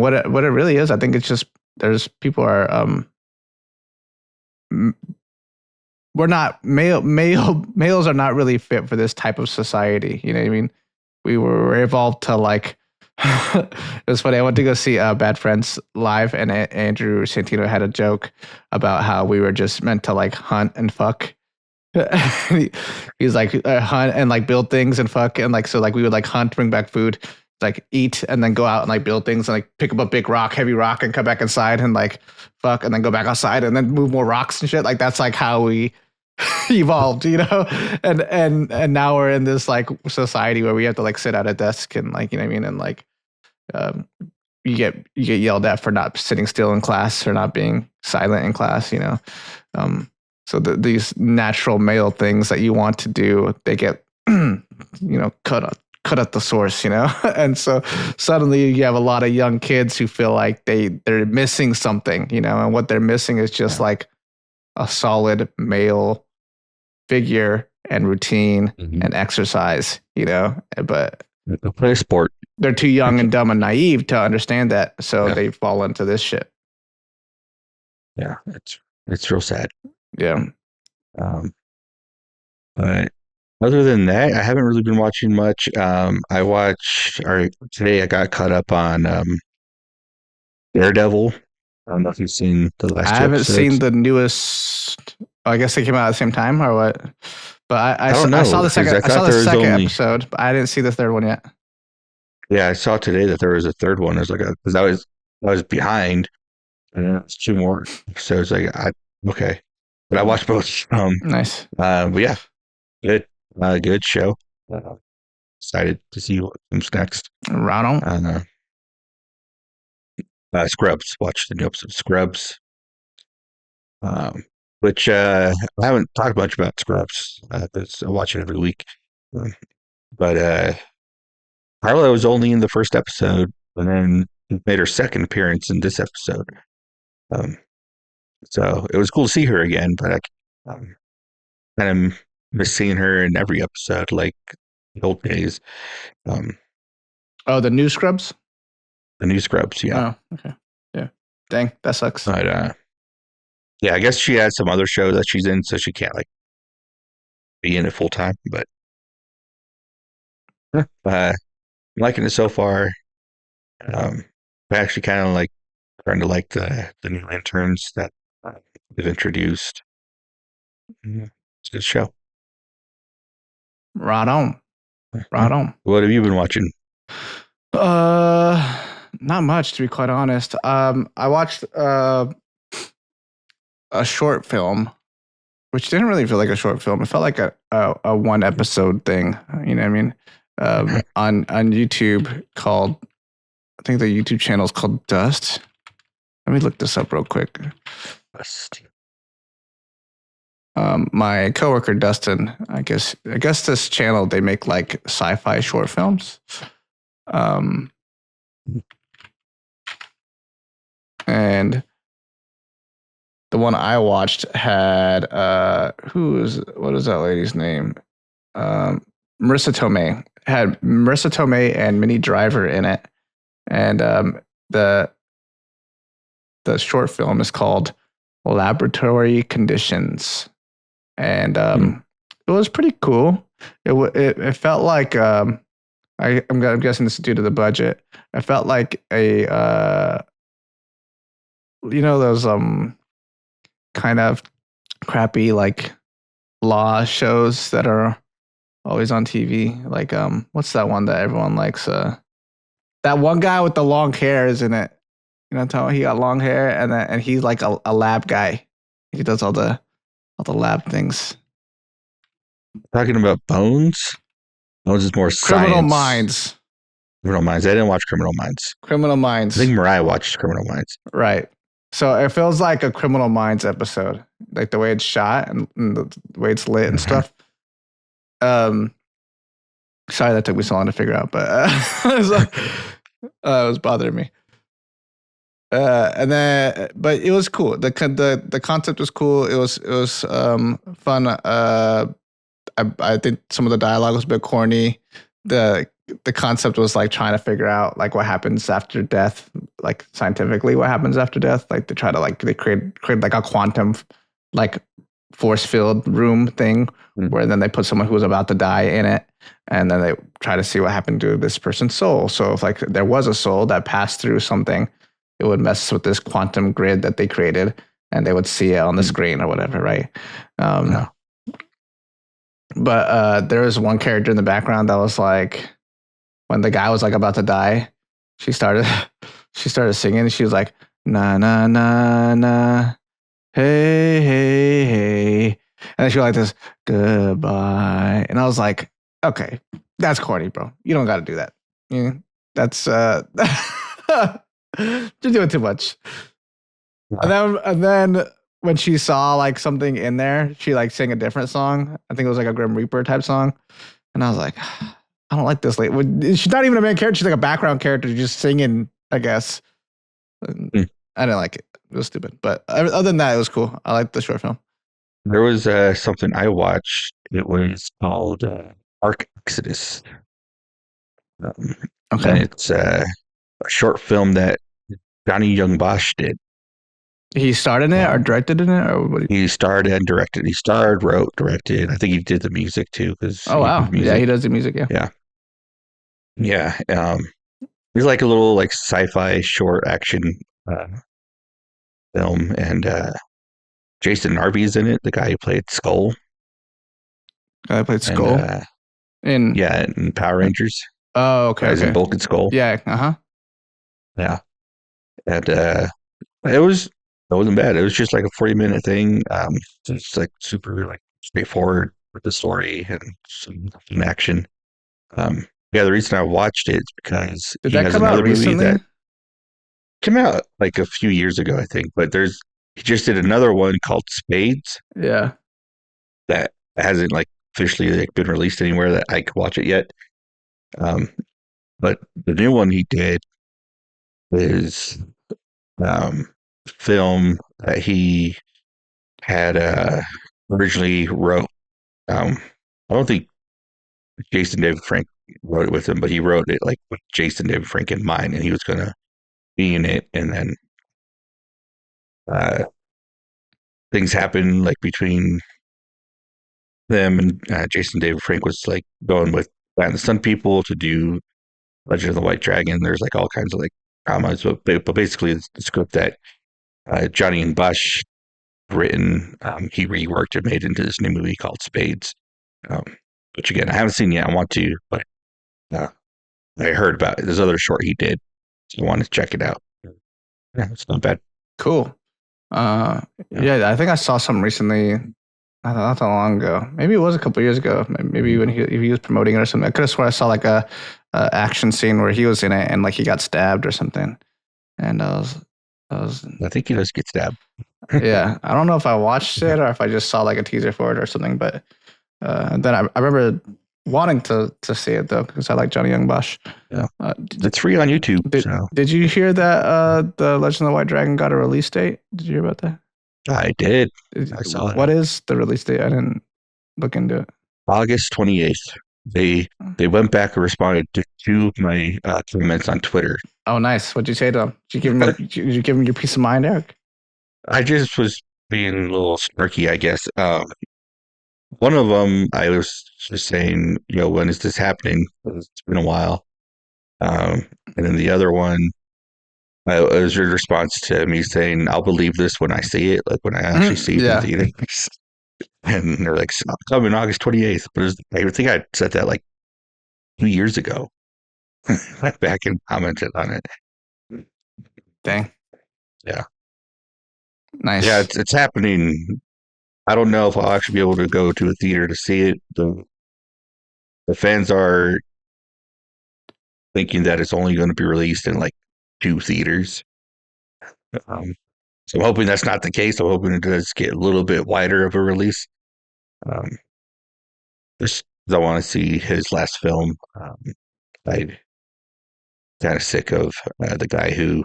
what it really is, I think it's just there's people are we're not males are not really fit for this type of society. You know what I mean? We were evolved to like. It was funny. I went to go see Bad Friends live, and Andrew Santino had a joke about how we were just meant to like hunt and fuck. He's like hunt and like build things and fuck, and like so like we would like hunt, bring back food, like eat, and then go out and like build things and like pick up a big rock, heavy rock, and come back inside and like fuck, and then go back outside and then move more rocks and shit. Like that's like how we evolved, and now we're in this like society where we have to like sit at a desk and like, you know what I mean, and like you get yelled at for not sitting still in class or not being silent in class, so these natural male things that you want to do, they get cut at the source, and so suddenly you have a lot of young kids who feel like they're missing something, and what they're missing is just like a solid male figure and routine and exercise, but play a sport. They're too young and dumb and naive to understand that, so they fall into this shit. Yeah, it's real sad. Yeah. But other than that, I haven't really been watching much. Today I got caught up on Daredevil. I don't know if you've seen the last two I haven't episodes. seen the newest. I guess they came out at the same time or what? But I don't know, I saw the second. I saw the second episode, but I didn't see the third one yet. Yeah, I saw today that there was a third one. I was like, because I was behind, and then it's two more. So it's like, okay, but I watched both. Nice. But yeah, good show. Excited to see what comes next. Right on. Scrubs. Watched the new episode of Scrubs. Which I haven't talked much about Scrubs. I watch it every week. But Carla was only in the first episode, and then made her second appearance in this episode. So it was cool to see her again, but I kind of miss seeing her in every episode, like the old days. The new Scrubs? The new Scrubs, yeah. Oh, okay. Yeah. Dang, that sucks. But yeah, I guess she has some other show that she's in, so she can't like be in it full time. But I'm liking it so far. I actually kind of like starting to like the new interns that they've introduced. It's a good show. Right on. Right on. What have you been watching? Not much, to be quite honest. I watched a short film, which didn't really feel like a short film. It felt like a one episode thing. You know what I mean? On YouTube called, I think the YouTube channel is called Dust. Let me look this up real quick. My coworker Dustin, I guess this channel, they make like sci-fi short films. And the one I watched had what is that lady's name? Marissa Tomei. Had Marissa Tomei and Minnie Driver in it. And the short film is called Laboratory Conditions. And it was pretty cool. It felt like I'm guessing this is due to the budget. It felt like a those kind of crappy like law shows that are always on TV. Like what's that one that everyone likes? That one guy with the long hair is in it. You know what I'm talking about? He got long hair and he's like a lab guy. He does all the lab things. Talking about Bones? Bones is more Criminal science. Minds. Criminal Minds. I didn't watch Criminal Minds. Criminal Minds. I think Mariah watched Criminal Minds. Right. So it feels like a Criminal Minds episode, like the way it's shot and the way it's lit and stuff. Sorry that took me so long to figure out, but it was bothering me. But it was cool. The concept was cool. It was fun. I think some of the dialogue was a bit corny. The concept was like trying to figure out like what happens after death, like scientifically what happens after death. Like they create like a quantum like force field room thing where then they put someone who was about to die in it, and then they try to see what happened to this person's soul. So if like there was a soul that passed through something, it would mess with this quantum grid that they created, and they would see it on the screen or whatever, right? But there was one character in the background that was like, when the guy was like about to die, she started singing. She was like, na na na na, hey hey hey, and then she was like this, goodbye. And I was like, okay, that's corny, bro. You don't got to do that. That's you're doing too much. And then when she saw like something in there, she like sang a different song. I think it was like a Grim Reaper type song. And I was like, I don't like this lady. She's not even a main character. She's like a background character just singing, I guess. I didn't like it. It was stupid. But other than that, it was cool. I liked the short film. There was something I watched. It was called Ark Exitus. Okay. And it's a short film that Johnny Young Bosch did. He starred in it or directed in it? Or what? He starred and directed. He starred, wrote, directed. I think he did the music too. Oh, wow. Yeah, he does the music, yeah. Yeah. It's like a little like sci-fi short action film, and Jason Narby is in it, the guy who played Skull. Guy who played Skull? And, in Power Rangers. Oh, okay. As in Bulk and Skull. Yeah, Yeah. And it wasn't bad. It was just like a 40-minute thing. It's like super like straightforward with the story and some action. The reason I watched it is because did that come out recently? That came out like a few years ago, I think. But he just did another one called Spades. Yeah. That hasn't like officially like been released anywhere that I could watch it yet. But the new one he did is film that he had originally wrote. I don't think Jason David Frank wrote it with him, but he wrote it like with Jason David Frank in mind, and he was going to be in it. And then things happened like between them, and Jason David Frank was like going with the Sun People to do Legend of the White Dragon. There's like all kinds of like dramas, but basically it's the script that Johnny and Bush written. He reworked and made into this new movie called Spades. Um, which again, I haven't seen yet. I want to, but I heard about it. This other short he did, so I wanted to check it out. Yeah, it's not bad. Cool. Yeah, I think I saw something recently, not that long ago. Maybe it was a couple years ago. Maybe when he was promoting it or something. I could have sworn I saw like a action scene where he was in it and like he got stabbed or something. And I think he does get stabbed. yeah, I don't know if I watched it or if I just saw like a teaser for it or something. But then I remember wanting to see it though because I like Johnny Young Bosch. Yeah, it's free on YouTube. Did you hear that the Legend of the White Dragon got a release date? Did you hear about that? I did. I saw it. What is the release date? I didn't look into it. August 28th. They went back and responded to two of my comments on Twitter. Oh, nice. What'd you say to them? Did you give them your peace of mind, Eric? I just was being a little snarky, I guess. One of them, I was just saying, when is this happening? It's been a while. And then the other one, it was your response to me saying, I'll believe this when I see it, like when I actually see it in theaters. And they're like, coming August 28th. But I think I said that like 2 years ago. Went back and commented on it. Dang. Yeah. Nice. Yeah, it's happening. I don't know if I'll actually be able to go to a theater to see it. The fans are thinking that it's only going to be released in like 2 theaters. So I'm hoping that's not the case. I'm hoping it does get a little bit wider of a release. Just I want to see his last film. I'm kind of sick of the guy who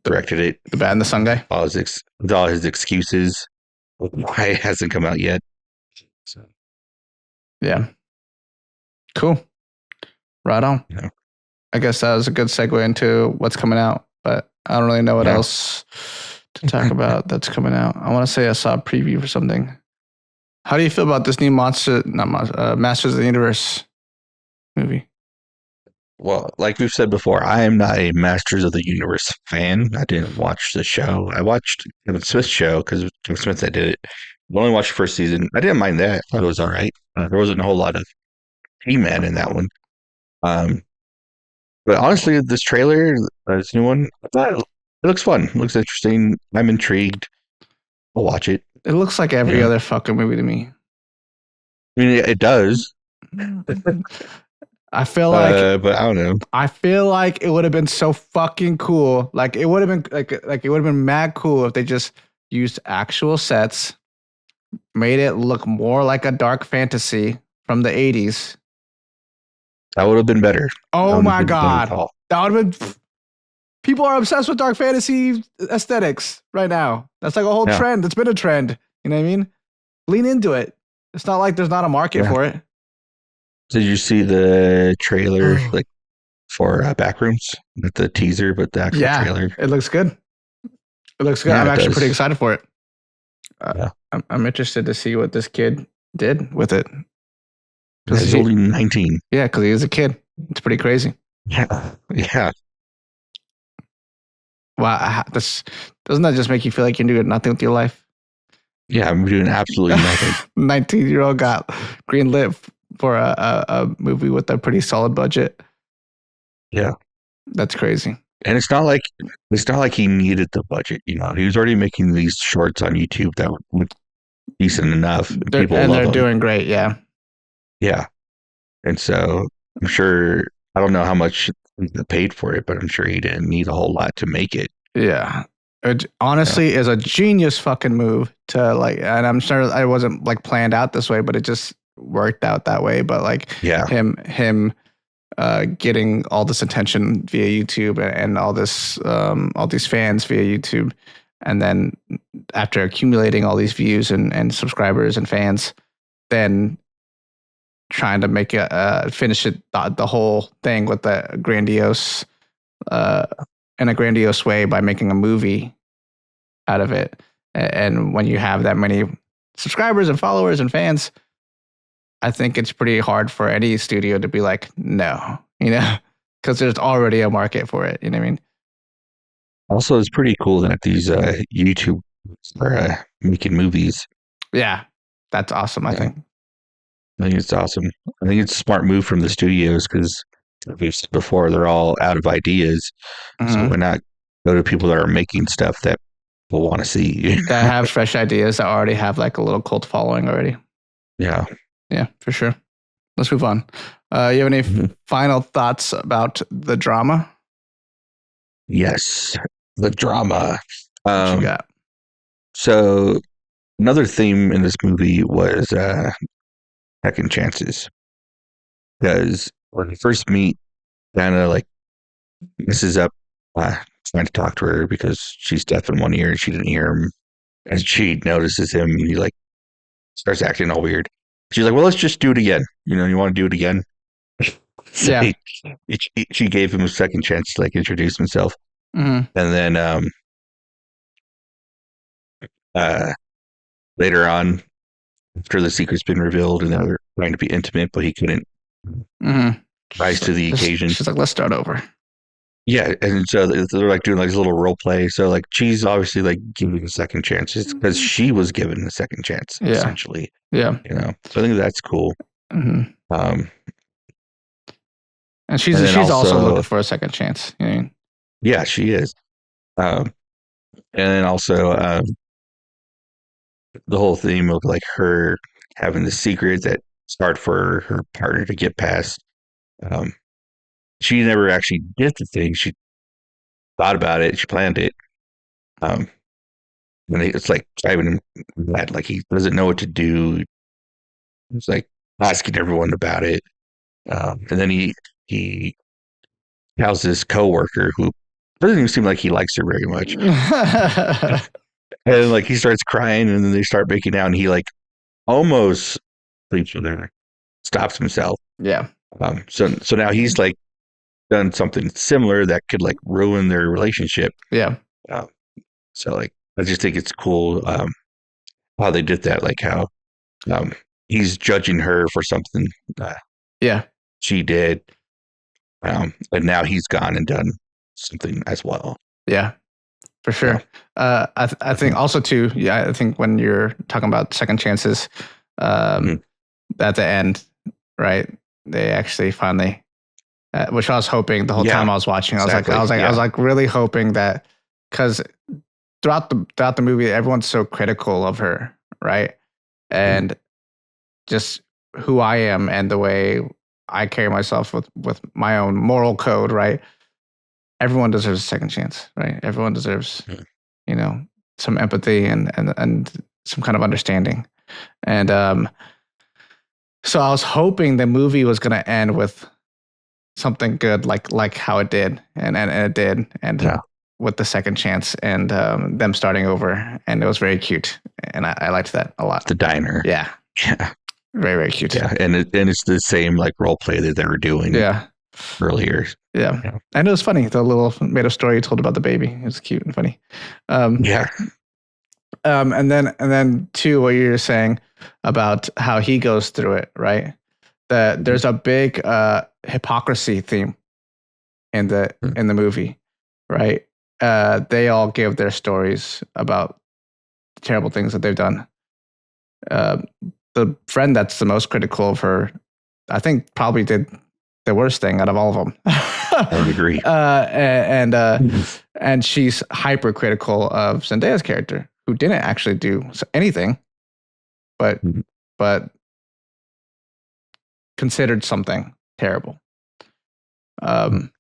directed it. The Bad and the Sun guy. All his excuses. Why it hasn't come out yet. So. Yeah. Cool. Right on. Yeah. I guess that was a good segue into what's coming out, but I don't really know what else to talk about that's coming out. I want to say I saw a preview for something. How do you feel about this new Masters of the Universe movie? Well, like we've said before, I am not a Masters of the Universe fan. I didn't watch the show. I watched Kevin Smith's show because Kevin Smith that did it. I only watched the first season. I didn't mind that. I thought it was all right. There wasn't a whole lot of He-Man in that one. But honestly, this trailer, this new one, it looks fun. It looks interesting. I'm intrigued. I'll watch it. It looks like every other fucking movie to me. I mean, it does. I feel like, but I don't know. I feel like it would have been so fucking cool. Like it would have been like it would have been mad cool if they just used actual sets, made it look more like a dark fantasy from the 80s. That would have been better. Oh my God. That would have been. People are obsessed with dark fantasy aesthetics right now. That's like a whole trend. It's been a trend. You know what I mean? Lean into it. It's not like there's not a market for it. Did you see the trailer like for Backrooms? Not the teaser, but the actual trailer. It looks good. It looks good. Yeah, I'm actually pretty excited for it. Yeah. I'm interested to see what this kid did with it. He's only 19. Yeah, because he was a kid. It's pretty crazy. Yeah. Yeah. Wow. Doesn't that just make you feel like you're doing nothing with your life? Yeah, I'm doing absolutely nothing. 19-year-old got greenlit for a movie with a pretty solid budget. Yeah. That's crazy. And it's not like he needed the budget, He was already making these shorts on YouTube that were decent enough. They're doing great, yeah. Yeah. And so I'm sure, I don't know how much he paid for it, but I'm sure he didn't need a whole lot to make it. Yeah. It honestly is a genius fucking move to like, and I'm sure I wasn't like planned out this way, but it just worked out that way. But like him getting all this attention via YouTube and all these fans via YouTube. And then after accumulating all these views and subscribers and fans, then trying to make finish it the whole thing with the grandiose in a grandiose way by making a movie out of it. And when you have that many subscribers and followers and fans, I think it's pretty hard for any studio to be like, no, because there's already a market for it. You know what I mean? Also, it's pretty cool that these YouTube are making movies. Yeah, that's awesome. I think. I think it's awesome. I think it's a smart move from the studios because we've said before they're all out of ideas. So Mhm. why not go to people that are making stuff that people want to see? That have fresh ideas that already have like a little cult following already. Yeah. Yeah, for sure. Let's move on. You have any Mhm. final thoughts about the drama? Yes. The drama. What you got? So another theme in this movie was second chances. Because when you first meet, Diana like messes up trying to talk to her because she's deaf in one ear and she didn't hear him. And she notices him and he like starts acting all weird. She's like, well, let's just do it again. You want to do it again? So Yeah. she gave him a second chance to like introduce himself. Mhm. And then later on, after the secret's been revealed and they're trying to be intimate, but he couldn't Mhm. rise to the occasion. She's like, let's start over. Yeah, and so they're like doing like this little role play. So like she's obviously like giving a second chance because she was given a second chance, Yeah. essentially. Yeah. So I think that's cool. Mhm. And she's and then she's also also- looking for a second chance. You know what I mean? Yeah, she is. And then also the whole theme of like her having the secret that's hard for her partner to get past. She never actually did the thing. She thought about it. She planned it. And it's like driving him mad. Like he doesn't know what to do. He's like asking everyone about it. And then he tells his coworker who doesn't even seem like he likes her very much. And like he starts crying and then they start making out and he like almost sleeps with her, stops himself. Yeah. So now he's like done something similar that could like ruin their relationship. Yeah. So like I just think it's cool how they did that, like how he's judging her for something Yeah. she did, and now he's gone and done something as well. Yeah. For sure. I think also too, I think when you're talking about second chances, Mhm. at the end, right? They actually finally, which I was hoping the whole Yeah, time I was watching. exactly, I was yeah. like really hoping that, because throughout the movie, everyone's so critical of her, right? And just who I am and the way I carry myself with my own moral code, right? Everyone deserves a second chance, right? Everyone deserves, some empathy and some kind of understanding. And so I was hoping the movie was going to end with something good, like how it did, and it did, and Yeah. with the second chance and them starting over, and it was very cute, and I liked that a lot. The diner. Yeah, Yeah. very very cute. Yeah. And it's the same like role play that they were doing Yeah. earlier. Yeah. Yeah. And it was funny. The little made-up story you told about the baby. It was cute and funny. Yeah. And then too, what you're saying about how he goes through it, right? That there's a big hypocrisy theme in the movie, right? They all give their stories about the terrible things that they've done. The friend that's the most critical of her, I think, probably did the worst thing out of all of them. I would agree. And she's hypercritical of Zendaya's character, who didn't actually do anything, but considered something terrible. And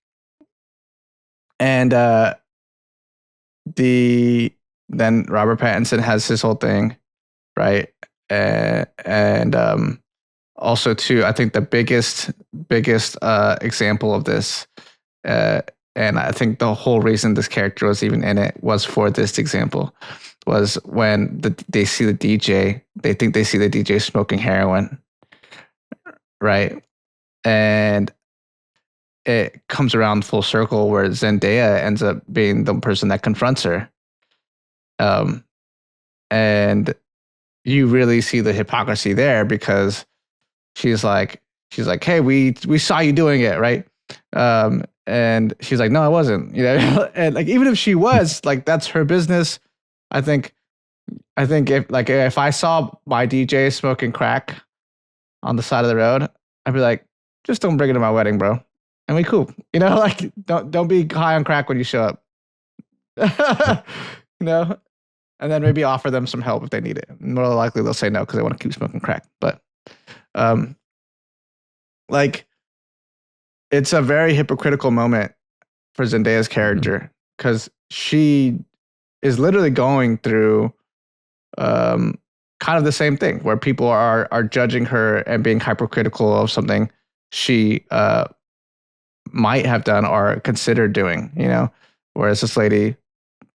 then Robert Pattinson has his whole thing, right? And also too, I think the biggest example of this, and I think the whole reason this character was even in it was for this example, was when they see the DJ, they think they see the DJ smoking heroin, right? And it comes around full circle where Zendaya ends up being the person that confronts her. And you really see the hypocrisy there, because she's like, hey, we saw you doing it, right? And she's like, no, I wasn't, you know. And like, even if she was, like, that's her business. I think if I saw my DJ smoking crack on the side of the road, I'd be like, just don't bring it to my wedding, bro. And we cool, you know. Like, don't be high on crack when you show up. You know, and then maybe offer them some help if they need it. More likely they'll say no because they want to keep smoking crack. But like, it's a very hypocritical moment for Zendaya's character because she is literally going through kind of the same thing where people are judging her and being hypercritical of something she might have done or considered doing, you know. Whereas this lady,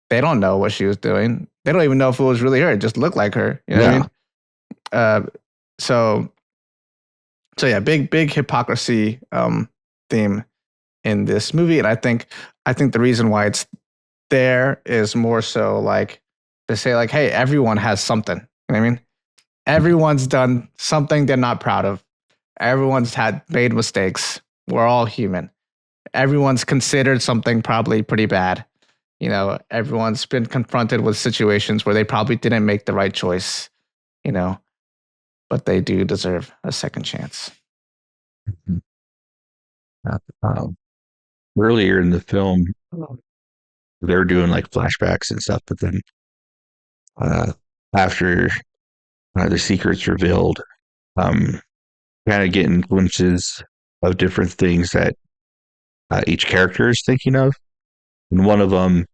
they don't know what she was doing. They don't even know if it was really her. It just looked like her. You know what I mean? So yeah, big hypocrisy theme in this movie. And I think the reason why it's there is more so like to say like, hey, everyone has something. You know what I mean? Everyone's done something they're not proud of. Everyone's made mistakes. We're all human. Everyone's considered something probably pretty bad. You know, everyone's been confronted with situations where they probably didn't make the right choice, you know, but they do deserve a second chance. Earlier in the film, they were doing like flashbacks and stuff, but then after the secret's revealed, kind of getting glimpses of different things that each character is thinking of. And one of them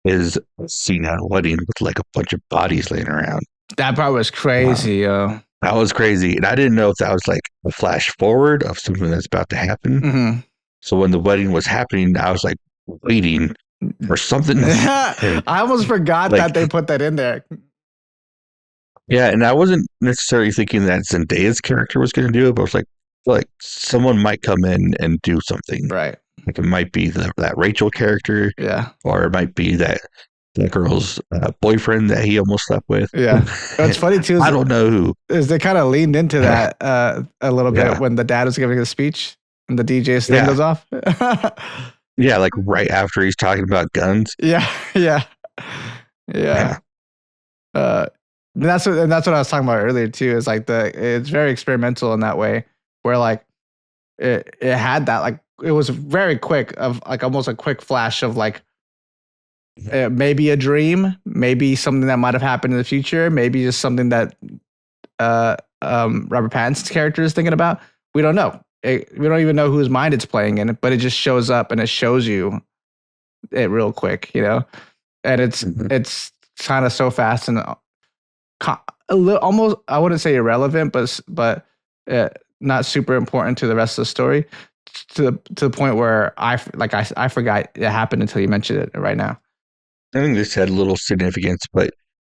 is a scene at a wedding with like a bunch of bodies laying around. That part was crazy, yo. That was crazy. And I didn't know if that was like a flash forward of something that's about to happen. Mm-hmm. So when the wedding was happening, I was like waiting for something. I almost forgot like, that they put that in there. Yeah, and I wasn't necessarily thinking that Zendaya's character was going to do it, but I was like someone might come in and do something. Right. Like it might be that Rachel character. Yeah. Or it might be that girl's boyfriend that he almost slept with. Yeah. What's funny too is I don't know who. Is they kind of leaned into that a little bit when the dad was giving a speech and the DJ's thing goes off. Yeah, like right after he's talking about guns. Yeah. That's what I was talking about earlier too. Is like it's very experimental in that way, where like it had that, like it was very quick of like almost a quick flash of like maybe a dream, maybe something that might have happened in the future, maybe just something that Robert Pattinson's character is thinking about. We don't know. We don't even know whose mind it's playing in, but it just shows up and it shows you it real quick, you know. And it's kind of so fast and almost, I wouldn't say irrelevant, but not super important to the rest of the story, to the point where I forgot it happened until you mentioned it right now. I think this had a little significance, but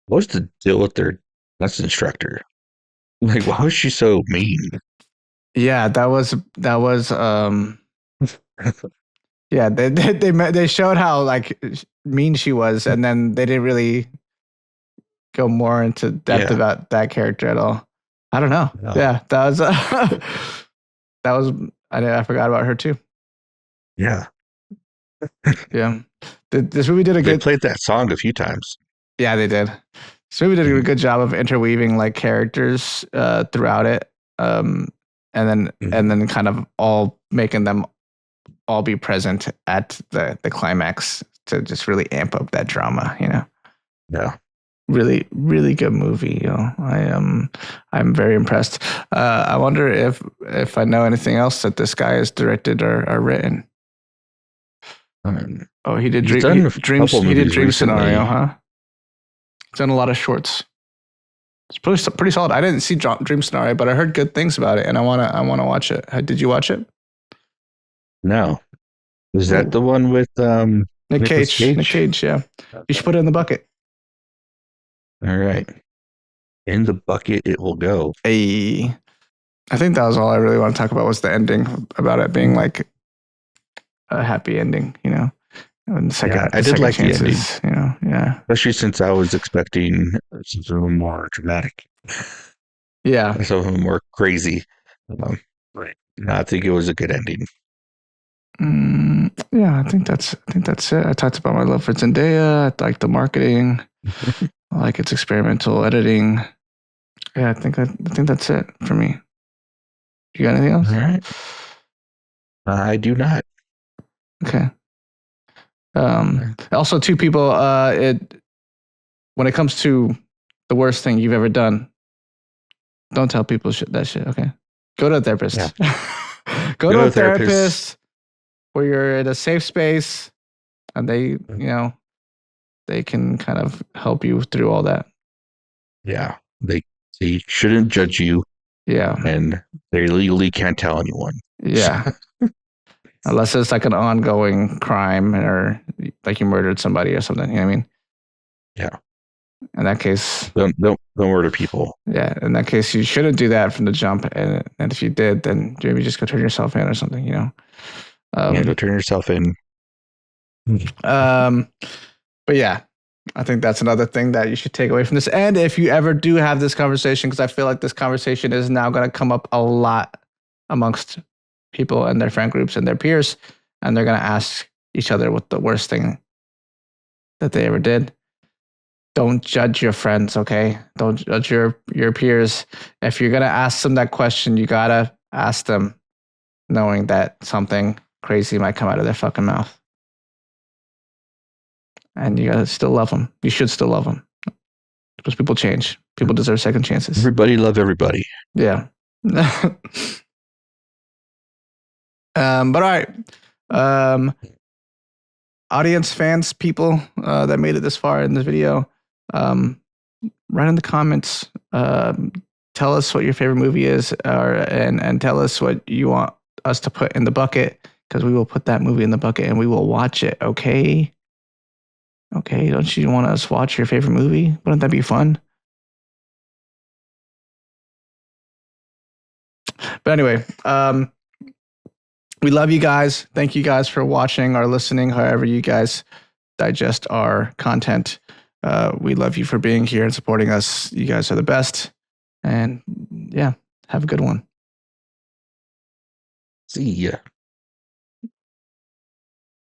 what's the deal with their dance instructor? Like, why was she so mean? Yeah, that was yeah, they showed how like mean she was, and then they didn't really go more into depth about that character at all. I don't know. No. Yeah, that was I forgot about her too. Yeah. Yeah. This movie did They played that song a few times. Yeah, they did. This movie did a good job of interweaving like characters throughout it, and then kind of all making them all be present at the climax to just really amp up that drama. You know. Yeah. Really, really good movie. You know, I'm very impressed. I wonder if I know anything else that this guy has directed or written. He did Dream Scenario, huh? He's done a lot of shorts. It's pretty solid. I didn't see Dream Scenario, but I heard good things about it, and I wanna watch it. Did you watch it? No. Is that the one with Nick Cage? Nick Cage, yeah. You should put it in the bucket. All right. In the bucket it will go. Hey. I think that was all I really want to talk about, was the ending, about it being like a happy ending, you know. And I did like the ending, you know. Yeah, especially since I was expecting something more dramatic. Yeah, something more crazy. I think it was a good ending. Yeah, I think that's it. I talked about my love for Zendaya. I like the marketing. I like its experimental editing. Yeah, I think that's it for me. You got anything else? All right. I do not. Okay. Also, two people. When it comes to the worst thing you've ever done, don't tell people that shit. Okay. Go to a therapist. Yeah. Go to a therapist where you're in a safe space, and they can kind of help you through all that. Yeah. They shouldn't judge you, Yeah. and they legally can't tell anyone. Yeah. Unless it's like an ongoing crime or like you murdered somebody or something. You know what I mean? Yeah. In that case, Don't murder people. yeah. In that case, you shouldn't do that from the jump. And if you did, then maybe just go turn yourself in or something. Go turn yourself in. But yeah, I think that's another thing that you should take away from this. And if you ever do have this conversation, because I feel like this conversation is now going to come up a lot amongst people and their friend groups and their peers, and they're going to ask each other what the worst thing that they ever did. Don't judge your friends, okay? Don't judge your peers. If you're going to ask them that question, you got to ask them knowing that something crazy might come out of their fucking mouth. And you got to still love them. You should still love them. Because people change. People deserve second chances. Everybody love everybody. Yeah. But all right. Audience, fans, people that made it this far in this video, write in the comments. Tell us what your favorite movie is, and tell us what you want us to put in the bucket, because we will put that movie in the bucket and we will watch it. Okay. Okay. Don't you want us to watch your favorite movie? Wouldn't that be fun? But anyway, we love you guys. Thank you guys for watching or listening, however you guys digest our content. We love you for being here and supporting us. You guys are the best. And yeah, have a good one. See ya.